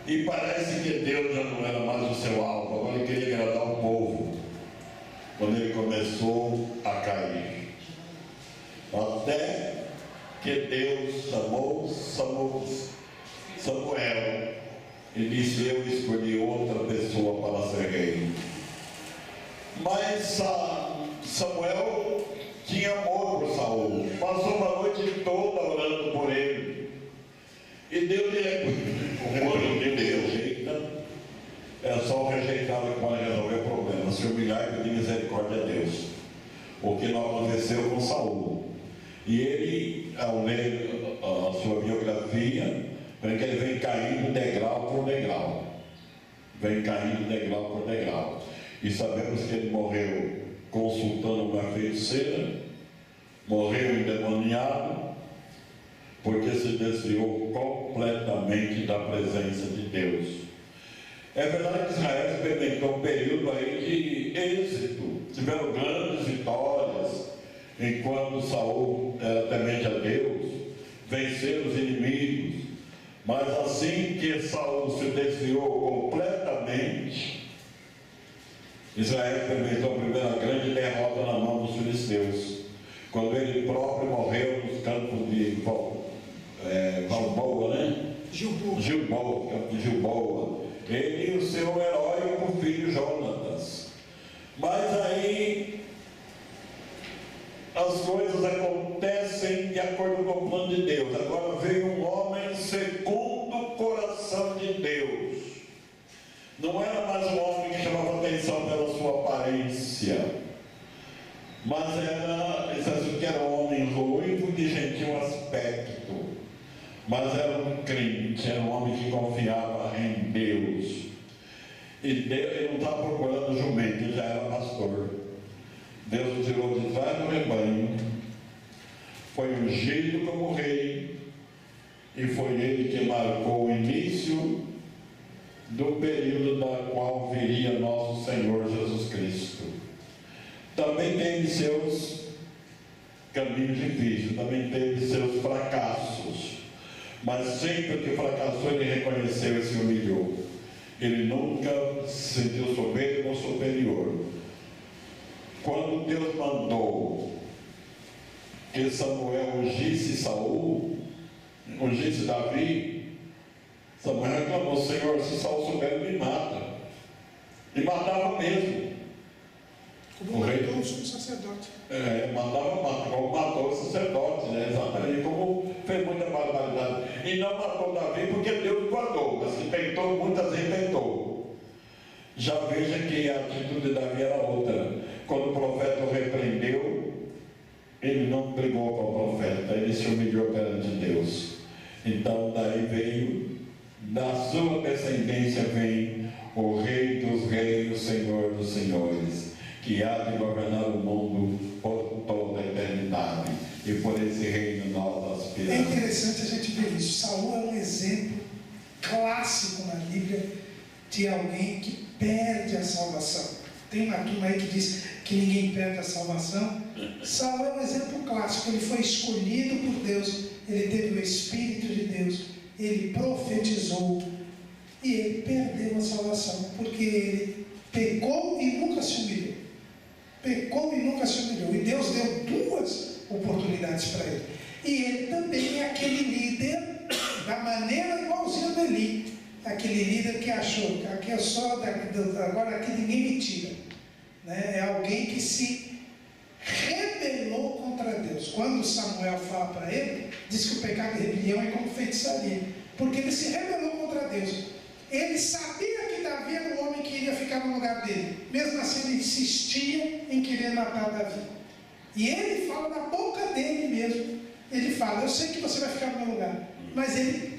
E parece que Deus já não era mais o seu alvo, agora ele queria agradar o povo. Quando ele começou a cair, até que Deus chamou Samuel e disse: eu escolhi outra pessoa para ser rei. Mas Samuel tinha amor por Saul, passou uma noite toda orando por ele, e Deus lhe rejeita. É só o rejeitado que pode resolver o problema, se humilhar e pedir misericórdia a Deus. O que não aconteceu com Saul. E ele, ao ler a sua biografia, vê que ele vem caindo degrau por degrau. Vem caindo degrau por degrau. E sabemos que ele morreu consultando uma feiticeira, morreu endemoniado, porque se desviou completamente da presença de Deus. É verdade que Israel experimentou um período aí de êxito, tiveram grandes vitórias, enquanto Saul era temente a Deus, venceram os inimigos, mas assim que Saul se desviou completamente, Israel experimentou a primeira grande derrota na mão dos filisteus, quando ele próprio morreu nos campos de Balboa, né? Gilboa, campo de Gilboa. Ele e o seu heróico filho Jonatas. Mas aí as coisas acontecem de acordo com o plano de Deus. Agora veio um homem segundo o coração de Deus. Não era mais um homem que chamava atenção pela sua aparência, mas era um homem ruivo de gentil aspecto. Mas era um crente, era um homem que confiava em Deus. E Deus, ele não estava procurando jumento, ele já era pastor. Deus o tirou de trás do rebanho, foi ungido como rei, e foi ele que marcou o início do período da qual viria nosso Senhor Jesus Cristo. Também teve seus caminhos difíceis, também teve seus fracassos. Mas sempre que fracassou, ele reconheceu e se humilhou. Ele nunca se sentiu soberbo ou superior. Quando Deus mandou que Samuel ungisse Davi, Samuel reclamou: Senhor, se Saul souber, me mata. E matava mesmo. Como matou o sumo sacerdote. Matou o sacerdote, né? Exatamente, como fez muita barbaridade. E não matou Davi porque Deus guardou, mas que tentou, muitas vezes tentou. Já veja que a atitude de Davi era outra. Quando o profeta o repreendeu, ele não brigou com o profeta, ele se humilhou perante Deus. Então daí veio, da sua descendência vem o Rei dos Reis, o Senhor dos Senhores, que há de governar o mundo por toda a eternidade. E por esse reino nós aspiramos. É interessante a gente ver isso. Saul é um exemplo clássico na Bíblia de alguém que perde a salvação. Tem uma turma aí que diz que ninguém perde a salvação. Saul é um exemplo clássico. Ele foi escolhido por Deus, ele teve o Espírito de Deus, ele profetizou e ele perdeu a salvação, porque ele pecou e nunca se humilhou. Pecou e nunca se humilhou. E Deus deu duas oportunidades para ele. E ele também é aquele líder da maneira igualzinha do Eli. Aquele líder que achou que aqui é só agora aqui ninguém me tira, né? É alguém que se rebelou contra Deus. Quando Samuel fala para ele, diz que o pecado de rebelião é como feitiçaria, porque ele se rebelou contra Deus. Ele sabia que Davi era um homem que iria ficar no lugar dele, mesmo assim ele insistia em querer matar Davi. E ele fala na boca dele mesmo, ele fala: eu sei que você vai ficar no meu lugar, mas ele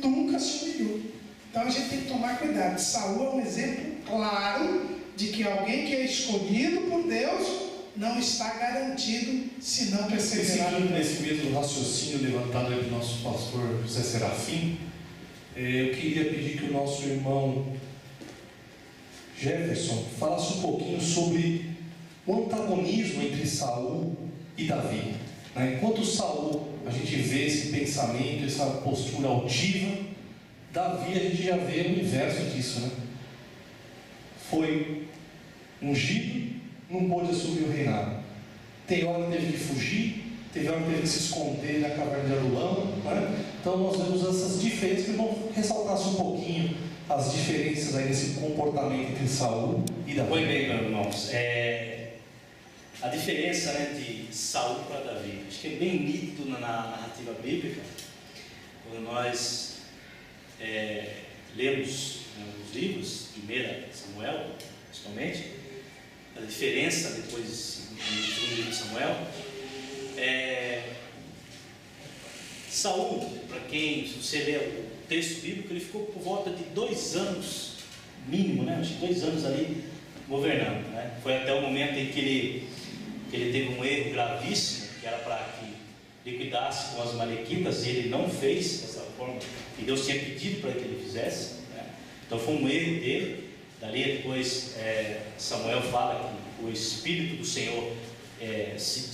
nunca se humilhou. Então a gente tem que tomar cuidado. Saul é um exemplo claro de que alguém que é escolhido por Deus não está garantido se não perseverar. Seguindo nesse mesmo raciocínio levantado aí do nosso pastor José Serafim, eu queria pedir que o nosso irmão Jefferson falasse um pouquinho sobre o antagonismo entre Saul e Davi. Enquanto Saul, a gente vê esse pensamento, essa postura altiva, Davi a gente já vê o inverso disso, né? Foi ungido, não pôde assumir o reinado. Tem hora que teve que fugir, teve hora que teve que se esconder na caverna de Adulão, né? Então nós vemos essas diferenças, que vão ressaltar um pouquinho as diferenças aí nesse comportamento entre Saul e Davi. Muito bem, meus irmãos. A diferença, né, de Saul para Davi, acho que é bem nítido na narrativa bíblica, quando nós lemos os livros, 1 Samuel, principalmente, a diferença depois do livro de Samuel. Saul, para quem, se você ler o texto bíblico, ele ficou por volta de 2 anos, mínimo, né? Acho que 2 anos ali governando, né? Foi até o momento em que ele teve um erro gravíssimo, que era para que liquidasse com as malequitas, e ele não fez dessa forma que Deus tinha pedido para que ele fizesse, né? Então foi um erro dele. Dali depois Samuel fala que o Espírito do Senhor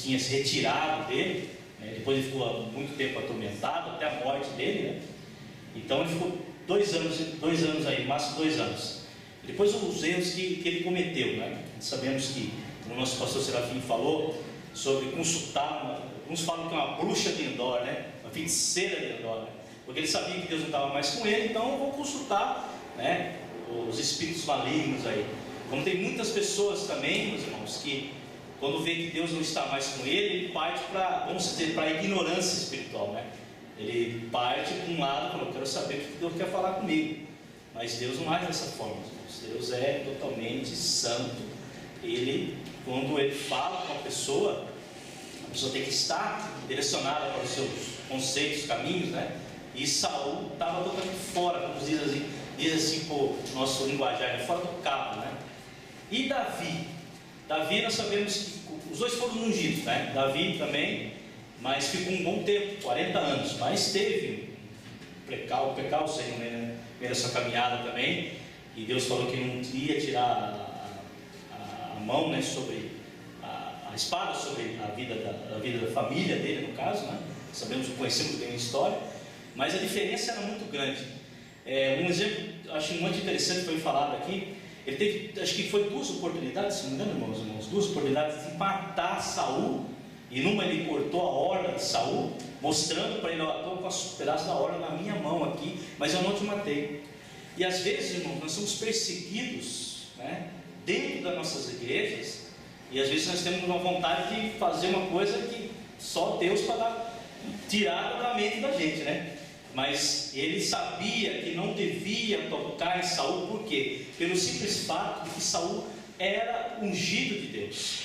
tinha se retirado dele, né? Depois ele ficou muito tempo atormentado, até a morte dele, né? Então ele ficou 2 anos aí, máximo 2 anos. Depois os erros que ele cometeu, né? Sabemos que, como o nosso pastor Serafim falou, sobre consultar, uns falam que é uma bruxa de Endor, né? Uma feiticeira de Endor, né? Porque ele sabia que Deus não estava mais com ele, então eu vou consultar, né, os espíritos malignos aí. Como tem muitas pessoas também, meus irmãos, que quando vê que Deus não está mais com ele parte para, vamos dizer, para a ignorância espiritual, né? Ele parte para um lado e fala: eu quero saber o que Deus quer falar comigo. Mas Deus não age dessa forma, Deus é totalmente santo. Ele, quando ele fala com a pessoa tem que estar direcionada para os seus conceitos, caminhos, né? E Saul estava totalmente fora, como diz assim por nosso linguajar, fora do cabo, né? E Davi nós sabemos que os dois foram ungidos, né? Davi também, mas ficou um bom tempo, 40 anos, mas teve precalço aí no meio da sua caminhada também, e Deus falou que não ia tirar a mão, né, sobre a espada, sobre a vida da família dele, no caso, né? Conhecemos bem a história, mas a diferença era muito grande. Um exemplo, acho muito interessante, foi falado aqui. Ele teve, acho que foi 2 oportunidades, se não me engano, irmãos, 2 oportunidades de matar Saul, e numa ele cortou a orla de Saul, mostrando para ele: estou com os pedaços da orla na minha mão aqui, mas eu não te matei. E às vezes, irmãos, nós somos perseguidos, né, dentro das nossas igrejas, e às vezes nós temos uma vontade de fazer uma coisa que só Deus para tirar da mente da gente, né? Mas ele sabia que não devia tocar em Saul, por quê? Pelo simples fato de que Saul era ungido de Deus,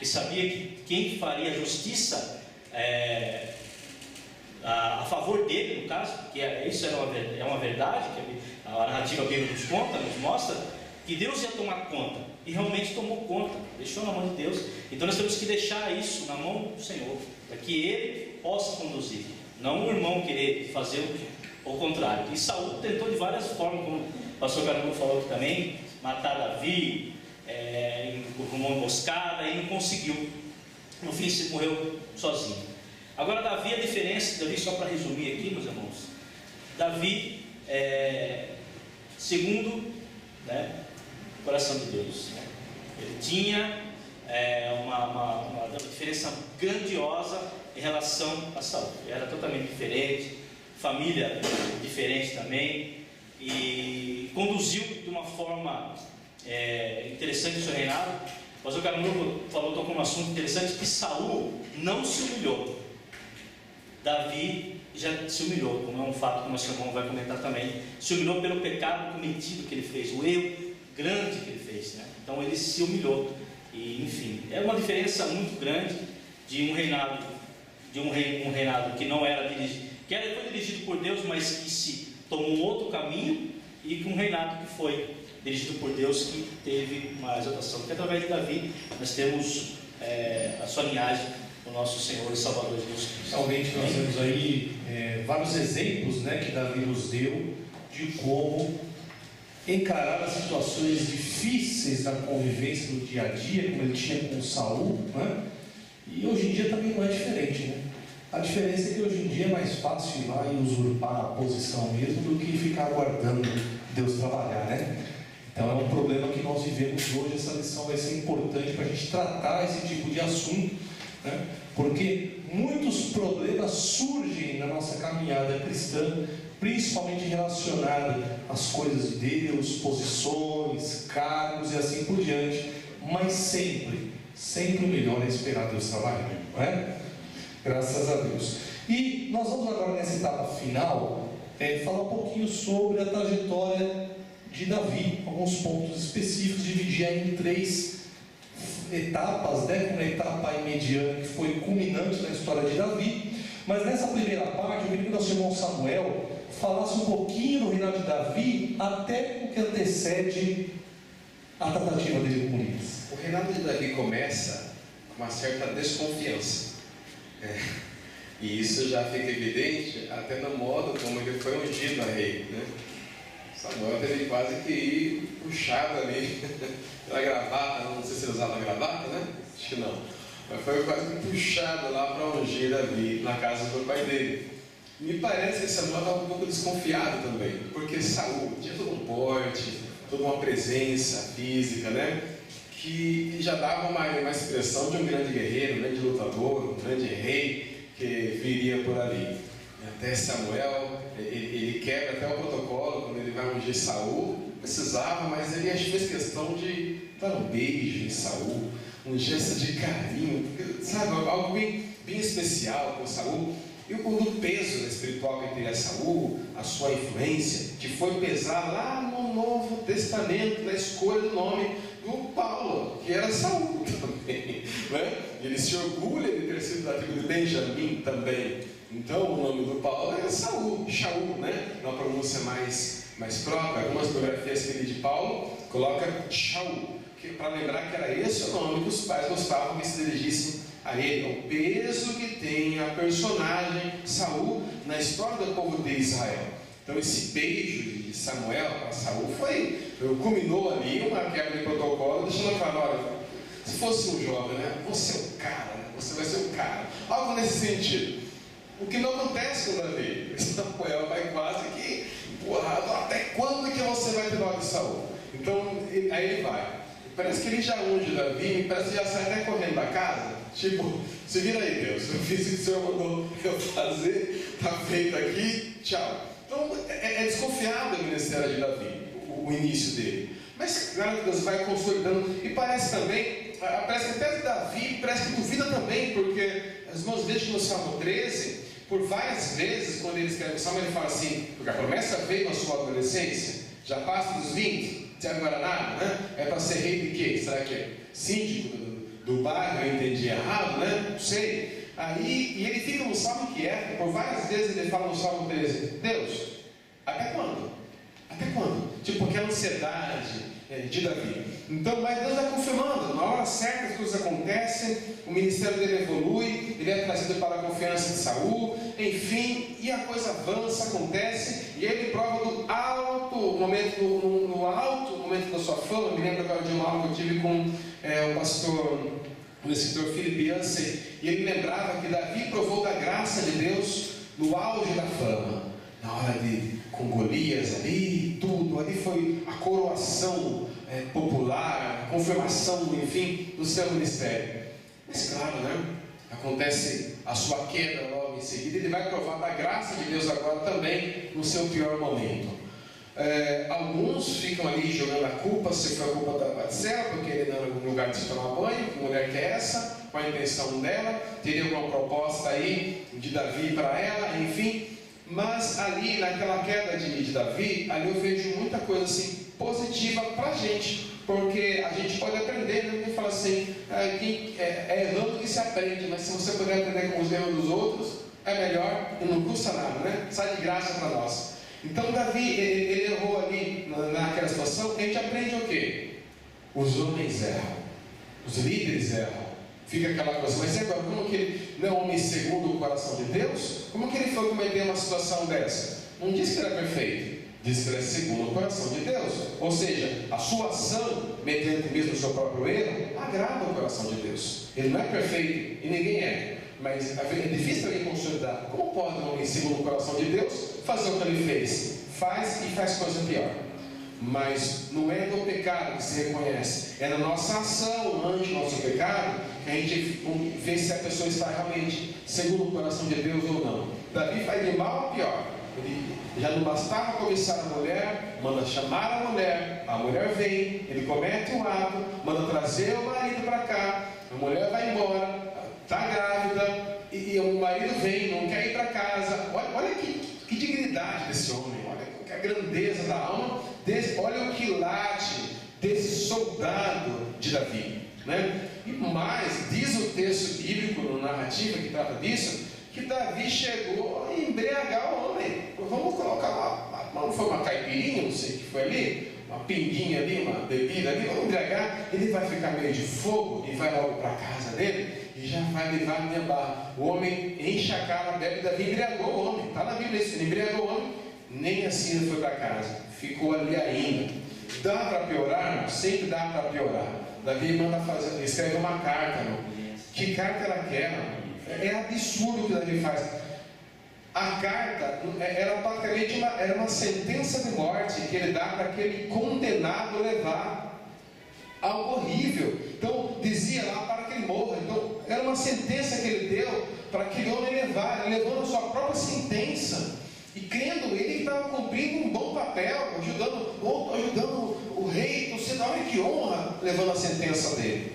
e sabia que quem faria justiça a favor dele, no caso, porque isso é uma verdade, que a narrativa bíblica nos conta, nos mostra, que Deus ia tomar conta, e realmente tomou conta, deixou na mão de Deus. Então nós temos que deixar isso na mão do Senhor, para que Ele possa conduzir, não o irmão querer fazer o contrário. E Saul tentou de várias formas, como o pastor Caramba falou aqui também, matar Davi, com uma emboscada, e não conseguiu. No fim, se morreu sozinho. Agora Davi, a diferença, Davi, só para resumir aqui, meus irmãos, Davi, segundo, né, o coração de Deus, né? Ele tinha uma diferença grandiosa em relação a Saul. Ele era totalmente diferente, família diferente também, e conduziu de uma forma interessante o seu reinado. Mas o Caramba tocou num assunto interessante, que Saul não se humilhou. Davi já se humilhou, como é um fato que o nosso irmão vai comentar também, se humilhou pelo pecado cometido que ele fez, o erro grande que ele fez, né? Então ele se humilhou, e enfim, é uma diferença muito grande de um reinado, um reinado que não era dirigido, que foi dirigido por Deus, mas que se tomou um outro caminho, e com um reinado que foi dirigido por Deus, que teve uma exaltação, porque através de Davi nós temos a sua linhagem, o nosso Senhor e Salvador Jesus Cristo. Realmente nós temos aí vários exemplos, né, que Davi nos deu de como encarar as situações difíceis da convivência do dia a dia, como ele tinha com Saul, né? E hoje em dia também não é diferente, né? A diferença é que hoje em dia é mais fácil ir lá e usurpar a posição mesmo do que ficar aguardando Deus trabalhar, né? Então é um problema que nós vivemos hoje. Essa lição vai ser importante para a gente tratar esse tipo de assunto, né? Porque muitos problemas surgem na nossa caminhada cristã, principalmente relacionado às coisas de Deus, posições, cargos e assim por diante, mas sempre o melhor é esperar Deus trabalhar, não é? Graças a Deus. E nós vamos agora nessa etapa final falar um pouquinho sobre a trajetória de Davi, alguns pontos específicos, dividir em 3 etapas, né? Uma etapa mediana que foi culminante na história de Davi. Mas nessa primeira parte, eu queria que o nosso irmão Samuel falasse um pouquinho do reinado de Davi até o que antecede a tratativa dele com Urias. O reinado de Davi começa com uma certa desconfiança. E isso já fica evidente até no modo como ele foi ungido a rei, né? Samuel teve quase que ir puxado ali pela gravata, não sei se ele usava gravata, né? Acho que não. Mas foi quase que puxado lá para ungir Davi na casa do pai dele. Me parece que Samuel estava um pouco desconfiado também, porque Saul tinha todo um porte, toda uma presença física, né? Que já dava uma expressão de um grande guerreiro, um grande lutador, um grande rei que viria por ali. Até Samuel, ele quebra até o protocolo quando ele vai ungir Saul. Precisava, mas ele fez questão de dar um beijo em Saul, um gesto de carinho, sabe, algo bem especial com Saul. E o peso espiritual que teria Saul, a sua influência, que foi pesar lá no Novo Testamento, na escolha do nome do Paulo, que era Saul também, né? Ele se orgulha de ter sido da tribo de Benjamim também. Então o nome do Paulo é Saul, Shaul, né? Uma pronúncia mais própria. Algumas biografias que ele de Paulo coloca Shaul, para lembrar que era esse o nome que os pais gostavam que se dirigissem a ele. O peso que tem a personagem Saul na história do povo de Israel. Então esse beijo de Samuel para Saul culminou ali uma quebra de protocolo, deixando claro, olha, se fosse um jovem, né? Você é o cara, né? Você vai ser o cara. Algo nesse sentido. O que não acontece com Davi. Samuel vai quase que empurrado. Até quando que você vai ter dó de Saul? Então, aí ele vai. Parece que ele já unge Davi, parece que já sai até correndo da casa. Tipo, se vira aí, Deus. Eu fiz o que o Senhor mandou eu fazer, está feito aqui, tchau. Então, é desconfiado o ministério de Davi, o início dele. Mas, claro que Deus vai consolidando. E parece também, parece que até Davi, parece que duvida também, porque os irmãos vejam no Salmo 13, por várias vezes, quando ele escreve o Salmo, ele fala assim, porque a promessa veio na sua adolescência, já passa dos 20, até agora nada, né? É para ser rei de quê? Será que é síndico do bairro? Eu entendi errado, né? Não sei. Aí, e ele fica no Salmo inquieto, por várias vezes ele fala no Salmo 13, Deus, até quando? Até quando? Tipo, aquela ansiedade de Davi. Então, mas Deus vai confirmando, na hora certa as coisas acontecem, o ministério dele evolui, ele é trazido para a confiança de Saul, enfim, e a coisa avança, acontece, e ele prova no alto momento da sua fama. Me lembro agora de uma aula que eu tive com o pastor, o escritor Philip Yancey, e ele lembrava que Davi provou da graça de Deus no auge da fama, na hora com Golias ali, tudo, ali foi a coroação popular, a confirmação, enfim, do seu ministério. Mas claro, né? Acontece a sua queda logo em seguida, ele vai provar da graça de Deus agora também no seu pior momento. Alguns ficam ali jogando a culpa, se foi a culpa da Batseba, porque ele não era no lugar de se tomar banho, que mulher que é essa, qual a intenção dela, teria alguma proposta aí de Davi para ela, enfim. Mas ali, naquela queda de Davi, ali eu vejo muita coisa assim, positiva para a gente, porque a gente pode aprender, né? Ele fala assim, é errando que se aprende, mas se você puder aprender com os erros dos outros, é melhor e não custa nada, né? Sai de graça para nós. Então Davi, ele errou ali naquela situação. A gente aprende o quê? Os homens erram, os líderes erram. Fica aquela coisa, mas e agora, como que ele não é homem segundo o coração de Deus? Como que ele foi cometer uma situação dessa? Não diz que era perfeito, diz que era segundo o coração de Deus. Ou seja, a sua ação, mediante mesmo o seu próprio erro, agrada o coração de Deus. Ele não é perfeito, e ninguém é. Mas é difícil alguém consolidar. Como pode um homem segundo o coração de Deus fazer o que ele fez? Faz e faz coisa pior. Mas não é no pecado que se reconhece, é na nossa ação ante o nosso pecado que a gente vê se a pessoa está realmente segundo o coração de Deus ou não. Davi faz de mal a pior. Ele já não bastava cobiçar a mulher, manda chamar a mulher vem, ele comete um ato, manda trazer o marido para cá, a mulher vai embora, está grávida, e o marido vem, não quer ir para casa. Olha que dignidade desse homem, olha a grandeza da alma desse, olha o quilate desse soldado de Davi, né? E mais, diz o texto bíblico, na narrativa que trata disso, que Davi chegou a embriagar o homem. Vamos colocar não foi uma caipirinha, não sei o que foi ali, uma pinguinha ali, uma bebida ali, vamos embriagar. Ele vai ficar meio de fogo e vai logo para a casa dele e já vai levar a minha barra. O homem enche a cara, bebe. Davi embriagou o homem, está na Bíblia isso, ele embriagou o homem, nem assim ele foi para casa, ficou ali ainda. Dá para piorar? Sempre dá para piorar. Davi manda escreve uma carta, não? Que carta ela quer? Não? É absurdo o que Davi faz. A carta era praticamente uma sentença de morte que ele dá para aquele condenado levar. Algo horrível. Então dizia lá para que ele morra. Então era uma sentença que ele deu para aquele homem levar, levando a sua própria sentença e crendo ele que estava cumprindo um bom papel, ajudando o rei, torcendo, olha que honra, levando a sentença dele.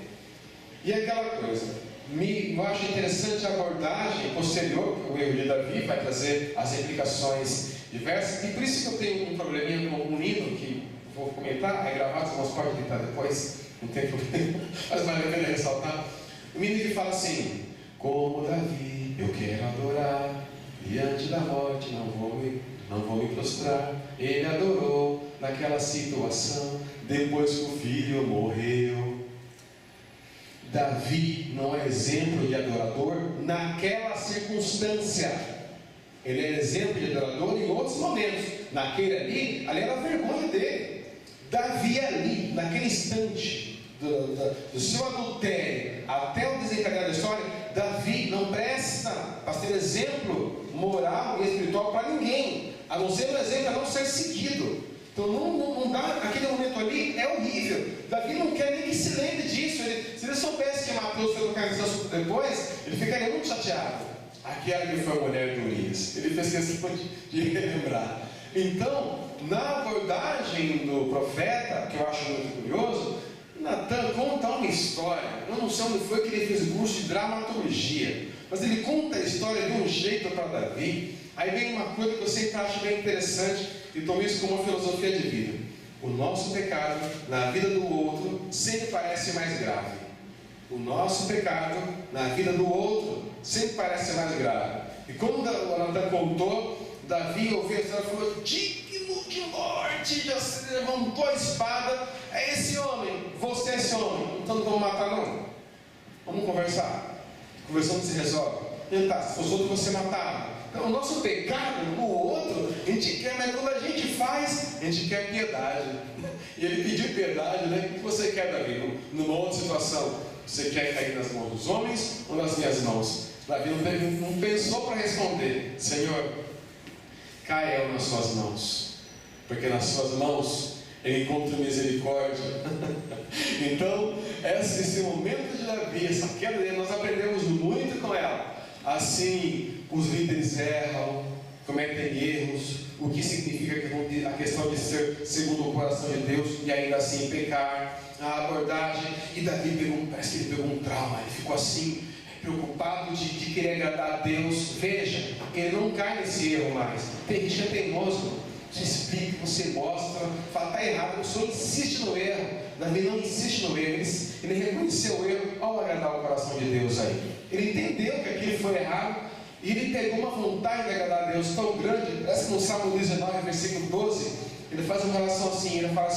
E aquela coisa, eu acho interessante a abordagem posterior, que o erro de Davi vai trazer as implicações diversas, e por isso que eu tenho um probleminha com um hino que vou comentar, é gravado, vocês podem tentar depois, não tem problema, mas vale a pena ressaltar. O hino que fala assim: como Davi, eu quero adorar, diante da morte não vou me prostrar. Ele adorou naquela situação, depois que o filho morreu. Davi não é exemplo de adorador naquela circunstância. Ele é exemplo de adorador em outros momentos. Naquele ali era a vergonha dele. Davi ali, naquele instante do seu adultério até o desencadear da história, Davi não presta para ser exemplo moral e espiritual para ninguém, a não ser um exemplo a não ser seguido. Então não dá, aquele momento ali é horrível. Davi não quer nem que se lembre disso. Se ele soubesse que Mateus foi localizado depois, ele ficaria muito chateado. Aquela que foi a mulher de Urias, ele fez questão de relembrar. Então, na abordagem do profeta, que eu acho muito curioso, Natan conta uma história. Eu não sei onde foi que ele fez curso de dramaturgia, mas ele conta a história de um jeito para Davi. Aí vem uma coisa que eu sempre acho bem interessante e tomo isso como uma filosofia de vida. O nosso pecado na vida do outro sempre parece mais grave. O nosso pecado na vida do outro sempre parece mais grave. E como o Natan contou, Davi ouviu a história e falou: digno de morte, já se levantou a espada. É esse homem, você é esse homem. Então não vamos matar não. Vamos conversar. Conversando se resolve. Tentar, se fosse outro você matava. Então o nosso pecado no outro, a gente quer, mas quando a gente faz, a gente quer piedade. E ele pediu piedade, né? O que você quer, Davi? Numa outra situação, você quer cair nas mãos dos homens ou nas minhas mãos? Davi não pensou para responder: Senhor, caia eu nas suas mãos, porque nas suas mãos eu encontro misericórdia. Então, esse momento de Davi, essa queda dele, nós aprendemos muito com ela. Assim, os líderes erram, cometem erros, o que significa a questão de ser segundo o coração de Deus e ainda assim pecar, a abordagem. E Davi parece que ele pegou um trauma, ele ficou assim, preocupado de querer agradar a Deus. Veja, ele não cai nesse erro mais. Tem gente que é teimoso, você explica, você mostra, fala, está errado, o senhor insiste no erro. Davi não insiste no erro, ele reconheceu o erro ao agradar o coração de Deus aí. Ele entendeu que aquilo foi errado e ele pegou uma vontade de agradar a Deus tão grande. Parece que no Salmo 19, versículo 12, ele faz uma relação assim, ele fala: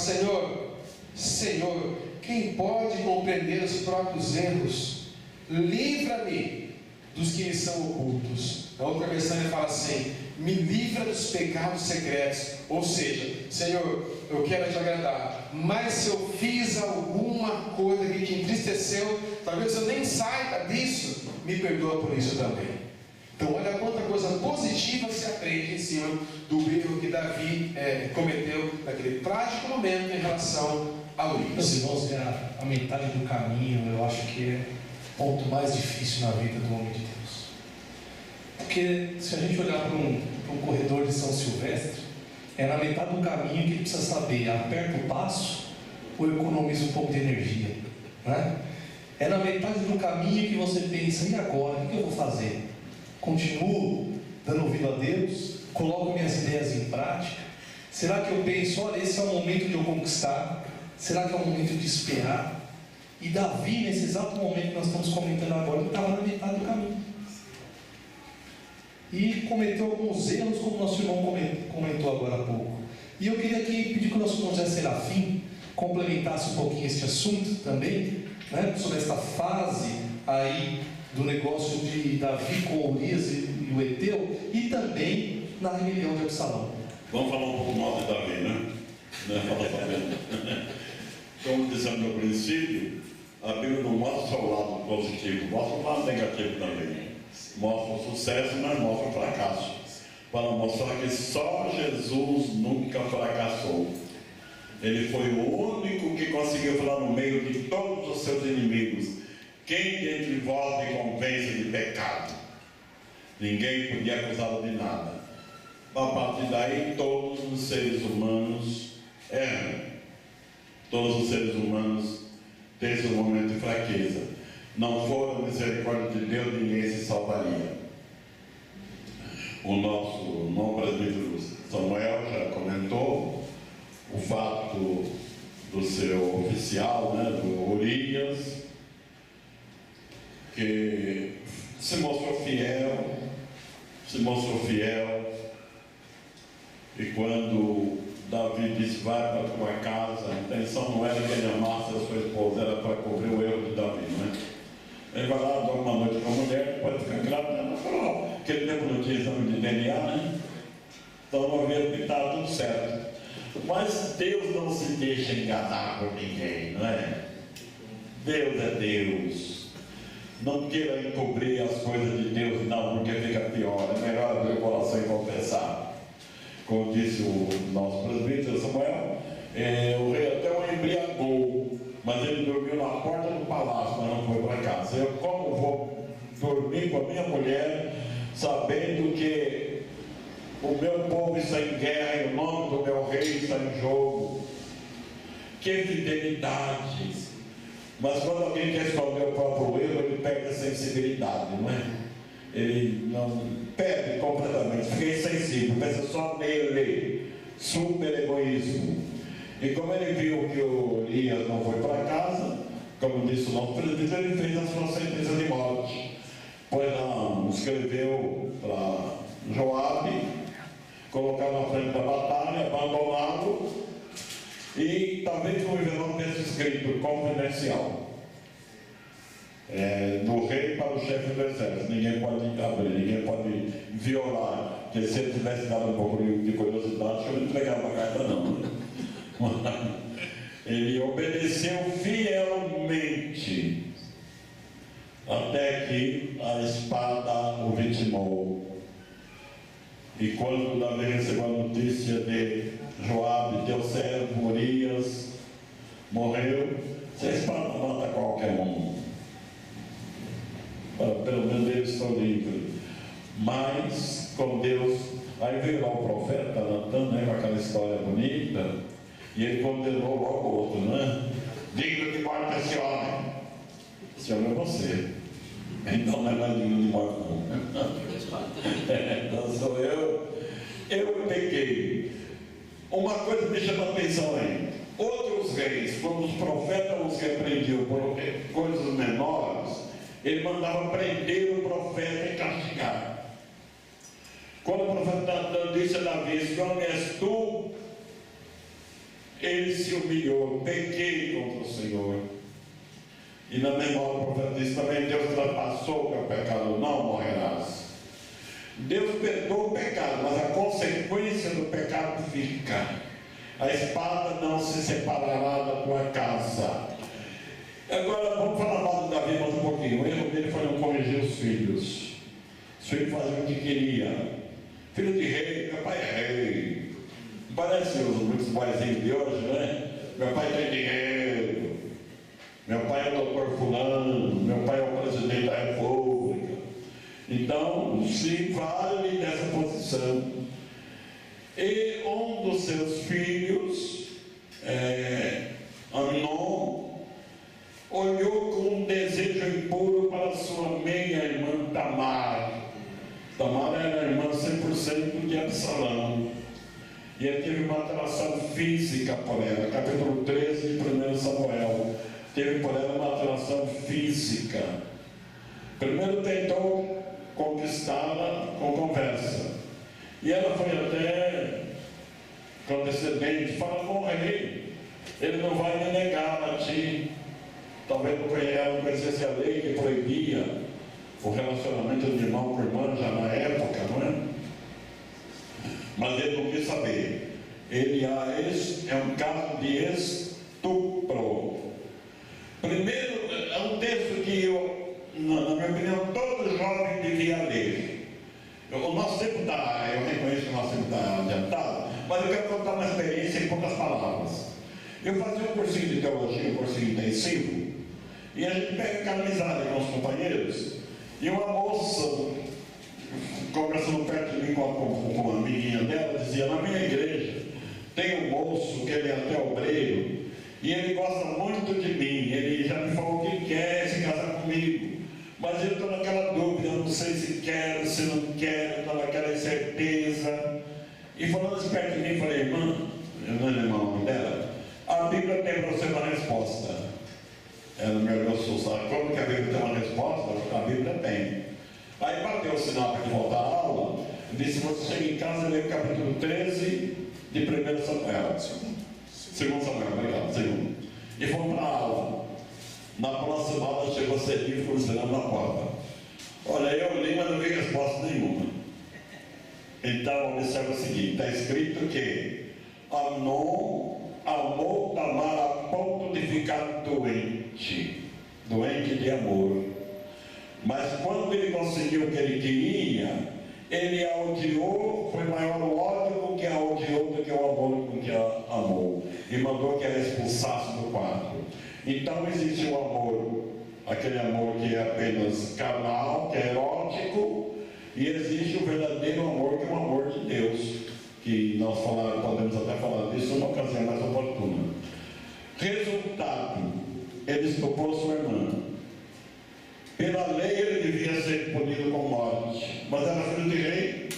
Senhor, quem pode compreender os próprios erros? Livra-me dos que me são ocultos. Na outra versão ele fala assim: me livra dos pecados secretos. Ou seja, Senhor, eu quero te agradar, mas se eu fiz alguma coisa que te entristeceu, talvez eu nem saiba disso, me perdoa por isso também. Então olha quanta coisa positiva se aprende em cima do erro que Davi cometeu naquele trágico momento em relação a Urias. Meus irmãos, a metade do caminho eu acho que é o ponto mais difícil na vida do homem de Deus. Porque se a gente olhar para um corredor de São Silvestre, é na metade do caminho que ele precisa saber: aperta o passo ou economiza um pouco de energia, né? É na metade do caminho que você pensa: e agora? O que eu vou fazer? Continuo dando ouvido a Deus? Coloco minhas ideias em prática? Será que eu penso: olha, esse é o momento de eu conquistar? Será que é o momento de esperar? E Davi, nesse exato momento que nós estamos comentando agora, ele estava na metade do caminho e cometeu alguns erros, como nosso irmão comentou agora há pouco. E eu queria aqui pedir que o nosso irmão José Serafim complementasse um pouquinho este assunto também, né, sobre esta fase aí do negócio de Davi com Urias e o Eteu, e também na rebelião de Absalão. Vamos falar um pouco mal de Davi, né? Como dissemos no princípio, a Bíblia não mostra só o lado positivo, mostra o lado negativo também. Mostra o sucesso, mas mostra o fracasso, para mostrar que só Jesus nunca fracassou. Ele foi o único que conseguiu falar no meio de todos os seus inimigos: quem dentre vós me convence de pecado? Ninguém podia acusá-lo de nada. A partir daí, todos os seres humanos erram. Todos os seres humanos têm seu momento de fraqueza. Não for a misericórdia de Deus, ninguém se salvaria. O nosso irmão presbítero Samuel já comentou o fato do seu oficial, né, do Urias, que se mostrou fiel, e quando Davi disse: vai para a tua casa, a intenção não era que ele amasse a sua esposa, era para cobrir o erro de Davi, né? Ele vai lá, dorme uma noite com a mulher, pode ficar grávida. Ela falou: aquele tempo não tinha exame de DNA, né? Então não havia que estava tudo certo. Mas Deus não se deixa enganar por ninguém, não é? Deus é Deus. Não queira encobrir as coisas de Deus, não, porque fica pior. É melhor abrir o coração e confessar. Como disse o nosso presbítero Samuel, o rei até o embriagou, mas ele dormiu na porta do palácio, mas não foi para casa. Eu como vou dormir com a minha mulher, sabendo que o meu povo está em guerra e o nome do meu rei está em jogo? Que fidelidade! Mas quando alguém quer esconder o próprio erro, ele perde a sensibilidade, não é? Ele não perde completamente, fica insensível, pensa só nele, super egoísmo. E como ele viu que o Urias não foi para casa, como disse o nosso presbítero, ele fez a sua sentença de morte. Pois não, escreveu para Joabe, colocar na frente da batalha, abandonado, e talvez o envelope desse escrito confidencial. Do rei para o chefe do exército, ninguém pode abrir, ninguém pode violar, porque se ele tivesse dado um pouco de curiosidade, eu não entregava a carta não. Ele obedeceu fielmente, até que a espada o vitimou. E quando Davi recebeu a notícia de Joabe, teu servo Urias morreu, se a espada mata qualquer um, pelo menos eles estão livres. Mas com Deus. Aí veio lá o profeta Natan, né, com aquela história bonita, e ele condenou logo o outro, né? Digno de morte esse homem. Esse homem é você. Então não é mais digno de morte, não. Então sou eu. Eu pequei. Uma coisa me chama a atenção aí. Outros reis, quando os profetas os repreendiam por coisas menores, ele mandava prender o profeta e castigar. Quando o profeta disse a Davi: "Que homem és tu?", ele se humilhou: "Pequei contra o Senhor". E na memória o profeta disse também: "Deus trapassou o teu pecado, não morrerás". Deus perdoa o pecado, mas a consequência do pecado fica. A espada não se separará da tua casa. Agora vamos falar mal de Davi mais um pouquinho. O erro dele foi não corrigir os filhos. Os filhos faziam o que queria. Filho de rei, meu pai é rei. Parece muitos paizinhos de hoje, né? Meu pai tem dinheiro. Meu pai é o doutor fulano. Meu pai é o presidente da república. Então, se vale dessa posição. E um dos seus filhos, Amnon, olhou com um desejo impuro para sua meia-irmã Tamar. Tamar era a irmã 100% de Absalão. E ele teve uma atração física por ela. Capítulo 13 de 1 Samuel. Teve por ela uma atração física. Primeiro tentou conquistá-la com conversa. E ela foi até condescendente, fala com o rei, ele não vai me negar a ti. Talvez ela não conhecesse a lei que proibia o relacionamento de irmão com irmã já na época, não é? Mas ele não quis saber. É um caso de estupro. Primeiro, é um texto que na minha opinião, todo jovem devia ler. O nosso tempo está, eu reconheço que o nosso tempo está adiantado, mas eu quero contar uma experiência em poucas palavras. Eu fazia um cursinho de teologia, um cursinho intensivo, e a gente pega aquela amizade com os companheiros, e uma moça, conversando perto de mim com uma amiguinha dela, dizia: "Na minha igreja tem um moço que ele é até obreiro, e ele gosta muito de mim, ele já me falou que quer se casar comigo, mas eu estou naquela dúvida, eu não sei se quero, se não quero, estou naquela incerteza". E falando isso perto de mim, falei: "Irmã", eu não lembro o nome dela, "a Bíblia tem para você uma resposta". Ela me olhou assustada: "Como que a Bíblia tem uma resposta?". "A Bíblia tem". Aí bateu o sinal para voltar à aula, e disse: "Você chega em casa e lê o capítulo 13 de 1 Samuel. 2 Samuel, obrigado, segundo. E fomos para a aula. Na próxima aula chegou cedinho e ficou esperando na porta. Olha, eu li, mas não vi resposta nenhuma. Então, observa o seguinte: está escrito que Amnon amou Tamar a ponto de ficar doente de amor. Mas quando ele conseguiu o que ele queria, ele a odiou, foi maior o ódio com que a odiou do que o amor com que a amou. E mandou que ela expulsasse do quarto. Então existe o amor, aquele amor que é apenas carnal, que é erótico, e existe o verdadeiro amor, que é o amor de Deus, que nós podemos até falar disso numa ocasião mais oportuna. Resultado: ele estuprou sua irmã. Pela lei ele devia ser punido com morte, mas era filho de rei.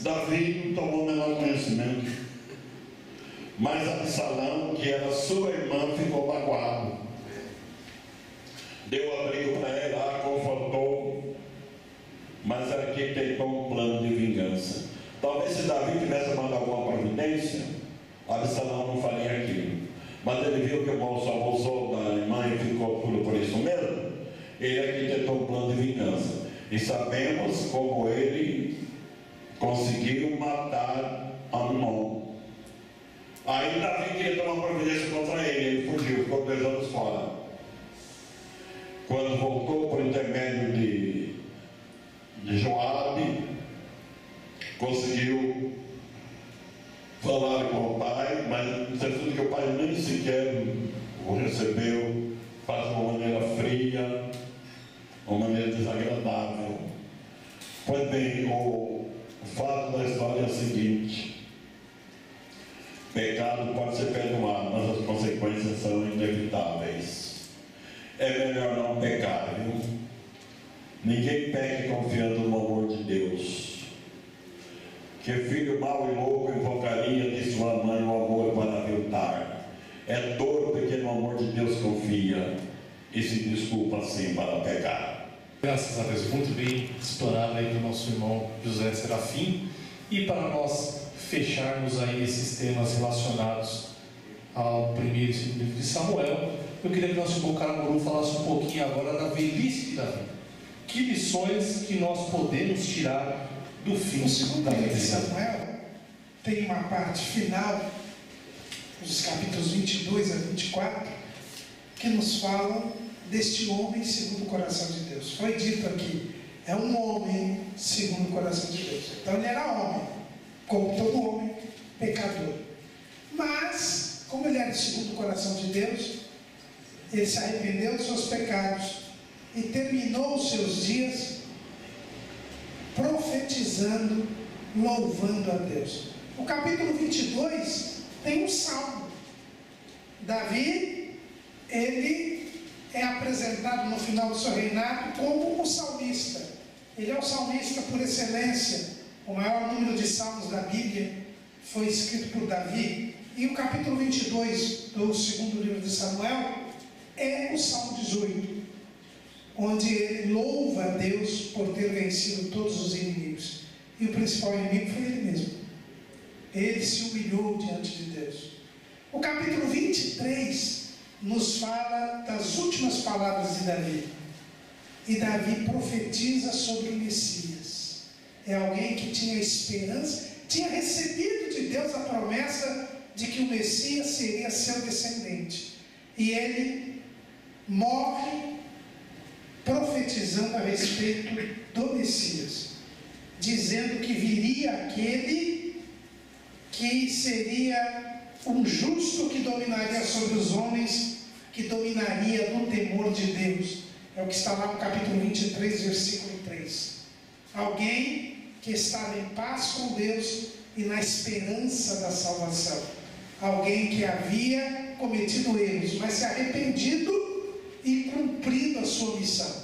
Davi não tomou o menor conhecimento. Mas Absalão, que era sua irmã, ficou magoado. Deu abrigo para ela, a confortou, mas arquitetou um plano de vingança. Talvez se Davi tivesse mandado alguma providência, Absalão não faria aquilo. Mas ele viu que o moço abusou da irmã e ficou tudo por isso mesmo. Ele arquitetou um plano de vingança. E sabemos como ele conseguiu matar Amnon. Aí Davi queria tomar providência contra ele fugiu, ficou 2 anos fora. Quando voltou por intermédio de Joabe, conseguiu falar com o pai, mas sendo que o pai nem sequer o recebeu, faz de uma maneira fria, uma maneira desagradável. Pois bem, o fato da história é o seguinte: pecado pode ser perdoado, mas as consequências são inevitáveis. É melhor não pecar, viu? Ninguém peque confiando no amor de Deus. Que filho mau e louco invocaria de sua mãe o amor para aviltar. É torpe que no amor de Deus confia e se desculpa assim para pecar. Graças a Deus, muito bem explorado aí do nosso irmão José Serafim. E para nós fecharmos aí esses temas relacionados ao primeiro e segundo livro de Samuel, eu queria que nosso irmão Caramuru falasse um pouquinho agora da velhice de Davi. Que lições que nós podemos tirar do fim segundo da livro de velhice? Samuel tem uma parte final, os capítulos 22 a 24, que nos falam deste homem segundo o coração de Deus. Foi dito aqui, é um homem segundo o coração de Deus. Então ele era homem, como todo homem, pecador. Mas, como ele era segundo o coração de Deus, ele se arrependeu dos seus pecados e terminou os seus dias profetizando, louvando a Deus. O capítulo 22 tem um salmo. Davi, ele é apresentado no final do seu reinado como o salmista. Ele é o salmista por excelência. O maior número de salmos da Bíblia foi escrito por Davi. E o capítulo 22 do segundo livro de Samuel é o Salmo 18, onde ele louva a Deus por ter vencido todos os inimigos. E o principal inimigo foi ele mesmo. Ele se humilhou diante de Deus. O capítulo 23 nos fala das últimas palavras de Davi. E Davi profetiza sobre o Messias. É alguém que tinha esperança, tinha recebido de Deus a promessa de que o Messias seria seu descendente. E ele morre profetizando a respeito do Messias, dizendo que viria aquele que seria um justo que dominaria sobre os homens, que dominaria no temor de Deus. É o que está lá no capítulo 23, versículo 3. Alguém que estava em paz com Deus e na esperança da salvação. Alguém que havia cometido erros, mas se arrependido e cumprido a sua missão.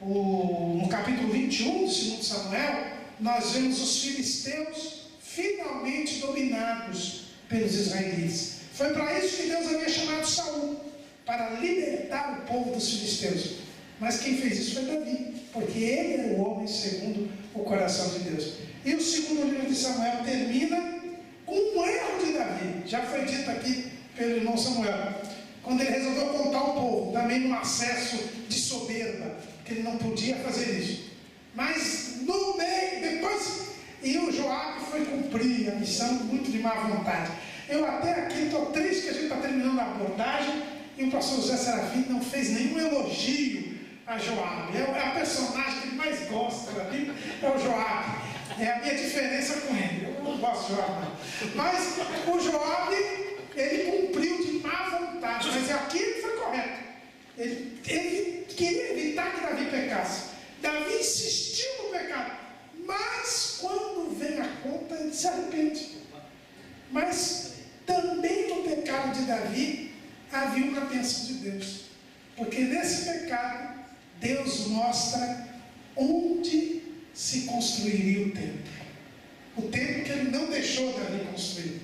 No capítulo 21 de 2 Samuel, nós vemos os filisteus finalmente dominados pelos israelitas. Foi para isso que Deus havia chamado Saul, para libertar o povo dos filisteus. Mas quem fez isso foi Davi, porque ele era o homem segundo o coração de Deus. E o segundo livro de Samuel termina com um erro de Davi. Já foi dito aqui pelo irmão Samuel, quando ele resolveu contar o povo, também num acesso de soberba, que ele não podia fazer isso. Mas no meio, depois, e o Joabe foi cumprir a missão muito de má vontade. Eu até aqui estou triste que a gente está terminando a abordagem e o pastor José Serafim não fez nenhum elogio a Joabe. É a personagem que ele mais gosta da Bíblia, é o Joabe. É a minha diferença com ele. Eu não gosto de Joabe, não. Mas o Joabe, ele cumpriu de má vontade, mas aqui ele foi correto. Ele queria evitar que Davi pecasse. Davi insistiu no pecado, mas quando vem a conta, ele se arrepende. Mas também no pecado de Davi havia uma bênção de Deus, porque nesse pecado Deus mostra onde se construiria o templo. O templo que ele não deixou Davi construir,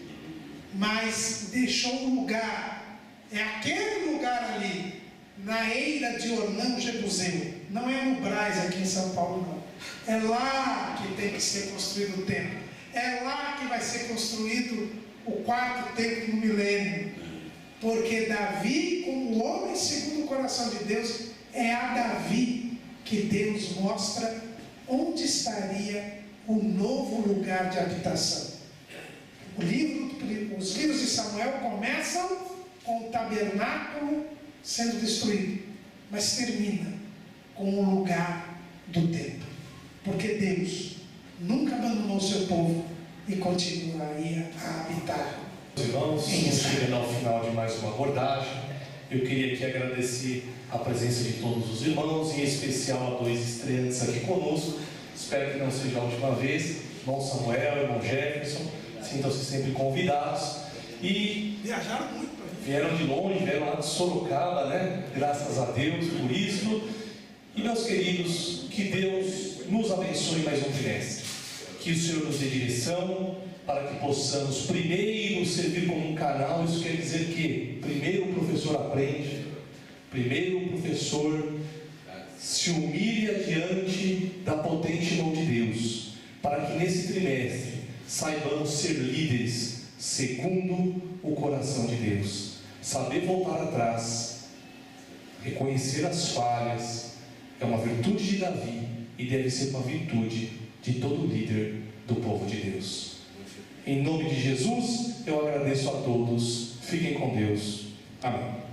mas deixou um lugar. É aquele lugar ali, na eira de Ornão Jebuseu. Não é no Brás aqui em São Paulo, não. É lá que tem que ser construído o templo. É lá que vai ser construído o quarto templo no milênio. Porque Davi, como homem segundo o coração de Deus, é a Davi que Deus mostra onde estaria o novo lugar de habitação. Os livros de Samuel começam com o tabernáculo sendo destruído, mas termina com o lugar do templo. Porque Deus nunca abandonou o seu povo e continuaria a habitar. Irmãos, estamos chegando ao final de mais uma abordagem. Eu queria aqui agradecer a presença de todos os irmãos, em especial a dois estreantes aqui conosco, Espero que não seja a última vez. Irmão Samuel, irmão Jefferson, sintam-se sempre convidados. E Viajaram muito para vir. vieram de longe, vieram lá de Sorocaba, né? Graças a Deus por isso. E meus queridos, que Deus nos abençoe mais um trimestre. Que o Senhor nos dê direção para que possamos primeiro servir como um canal. Isso quer dizer que primeiro o professor aprende, primeiro o professor se humilha diante da potente mão de Deus, para que nesse trimestre saibamos ser líderes segundo o coração de Deus, saber voltar atrás, reconhecer as falhas, é uma virtude de Davi e deve ser uma virtude de todo líder do povo de Deus. Em nome de Jesus, eu agradeço a todos. Fiquem com Deus. Amém.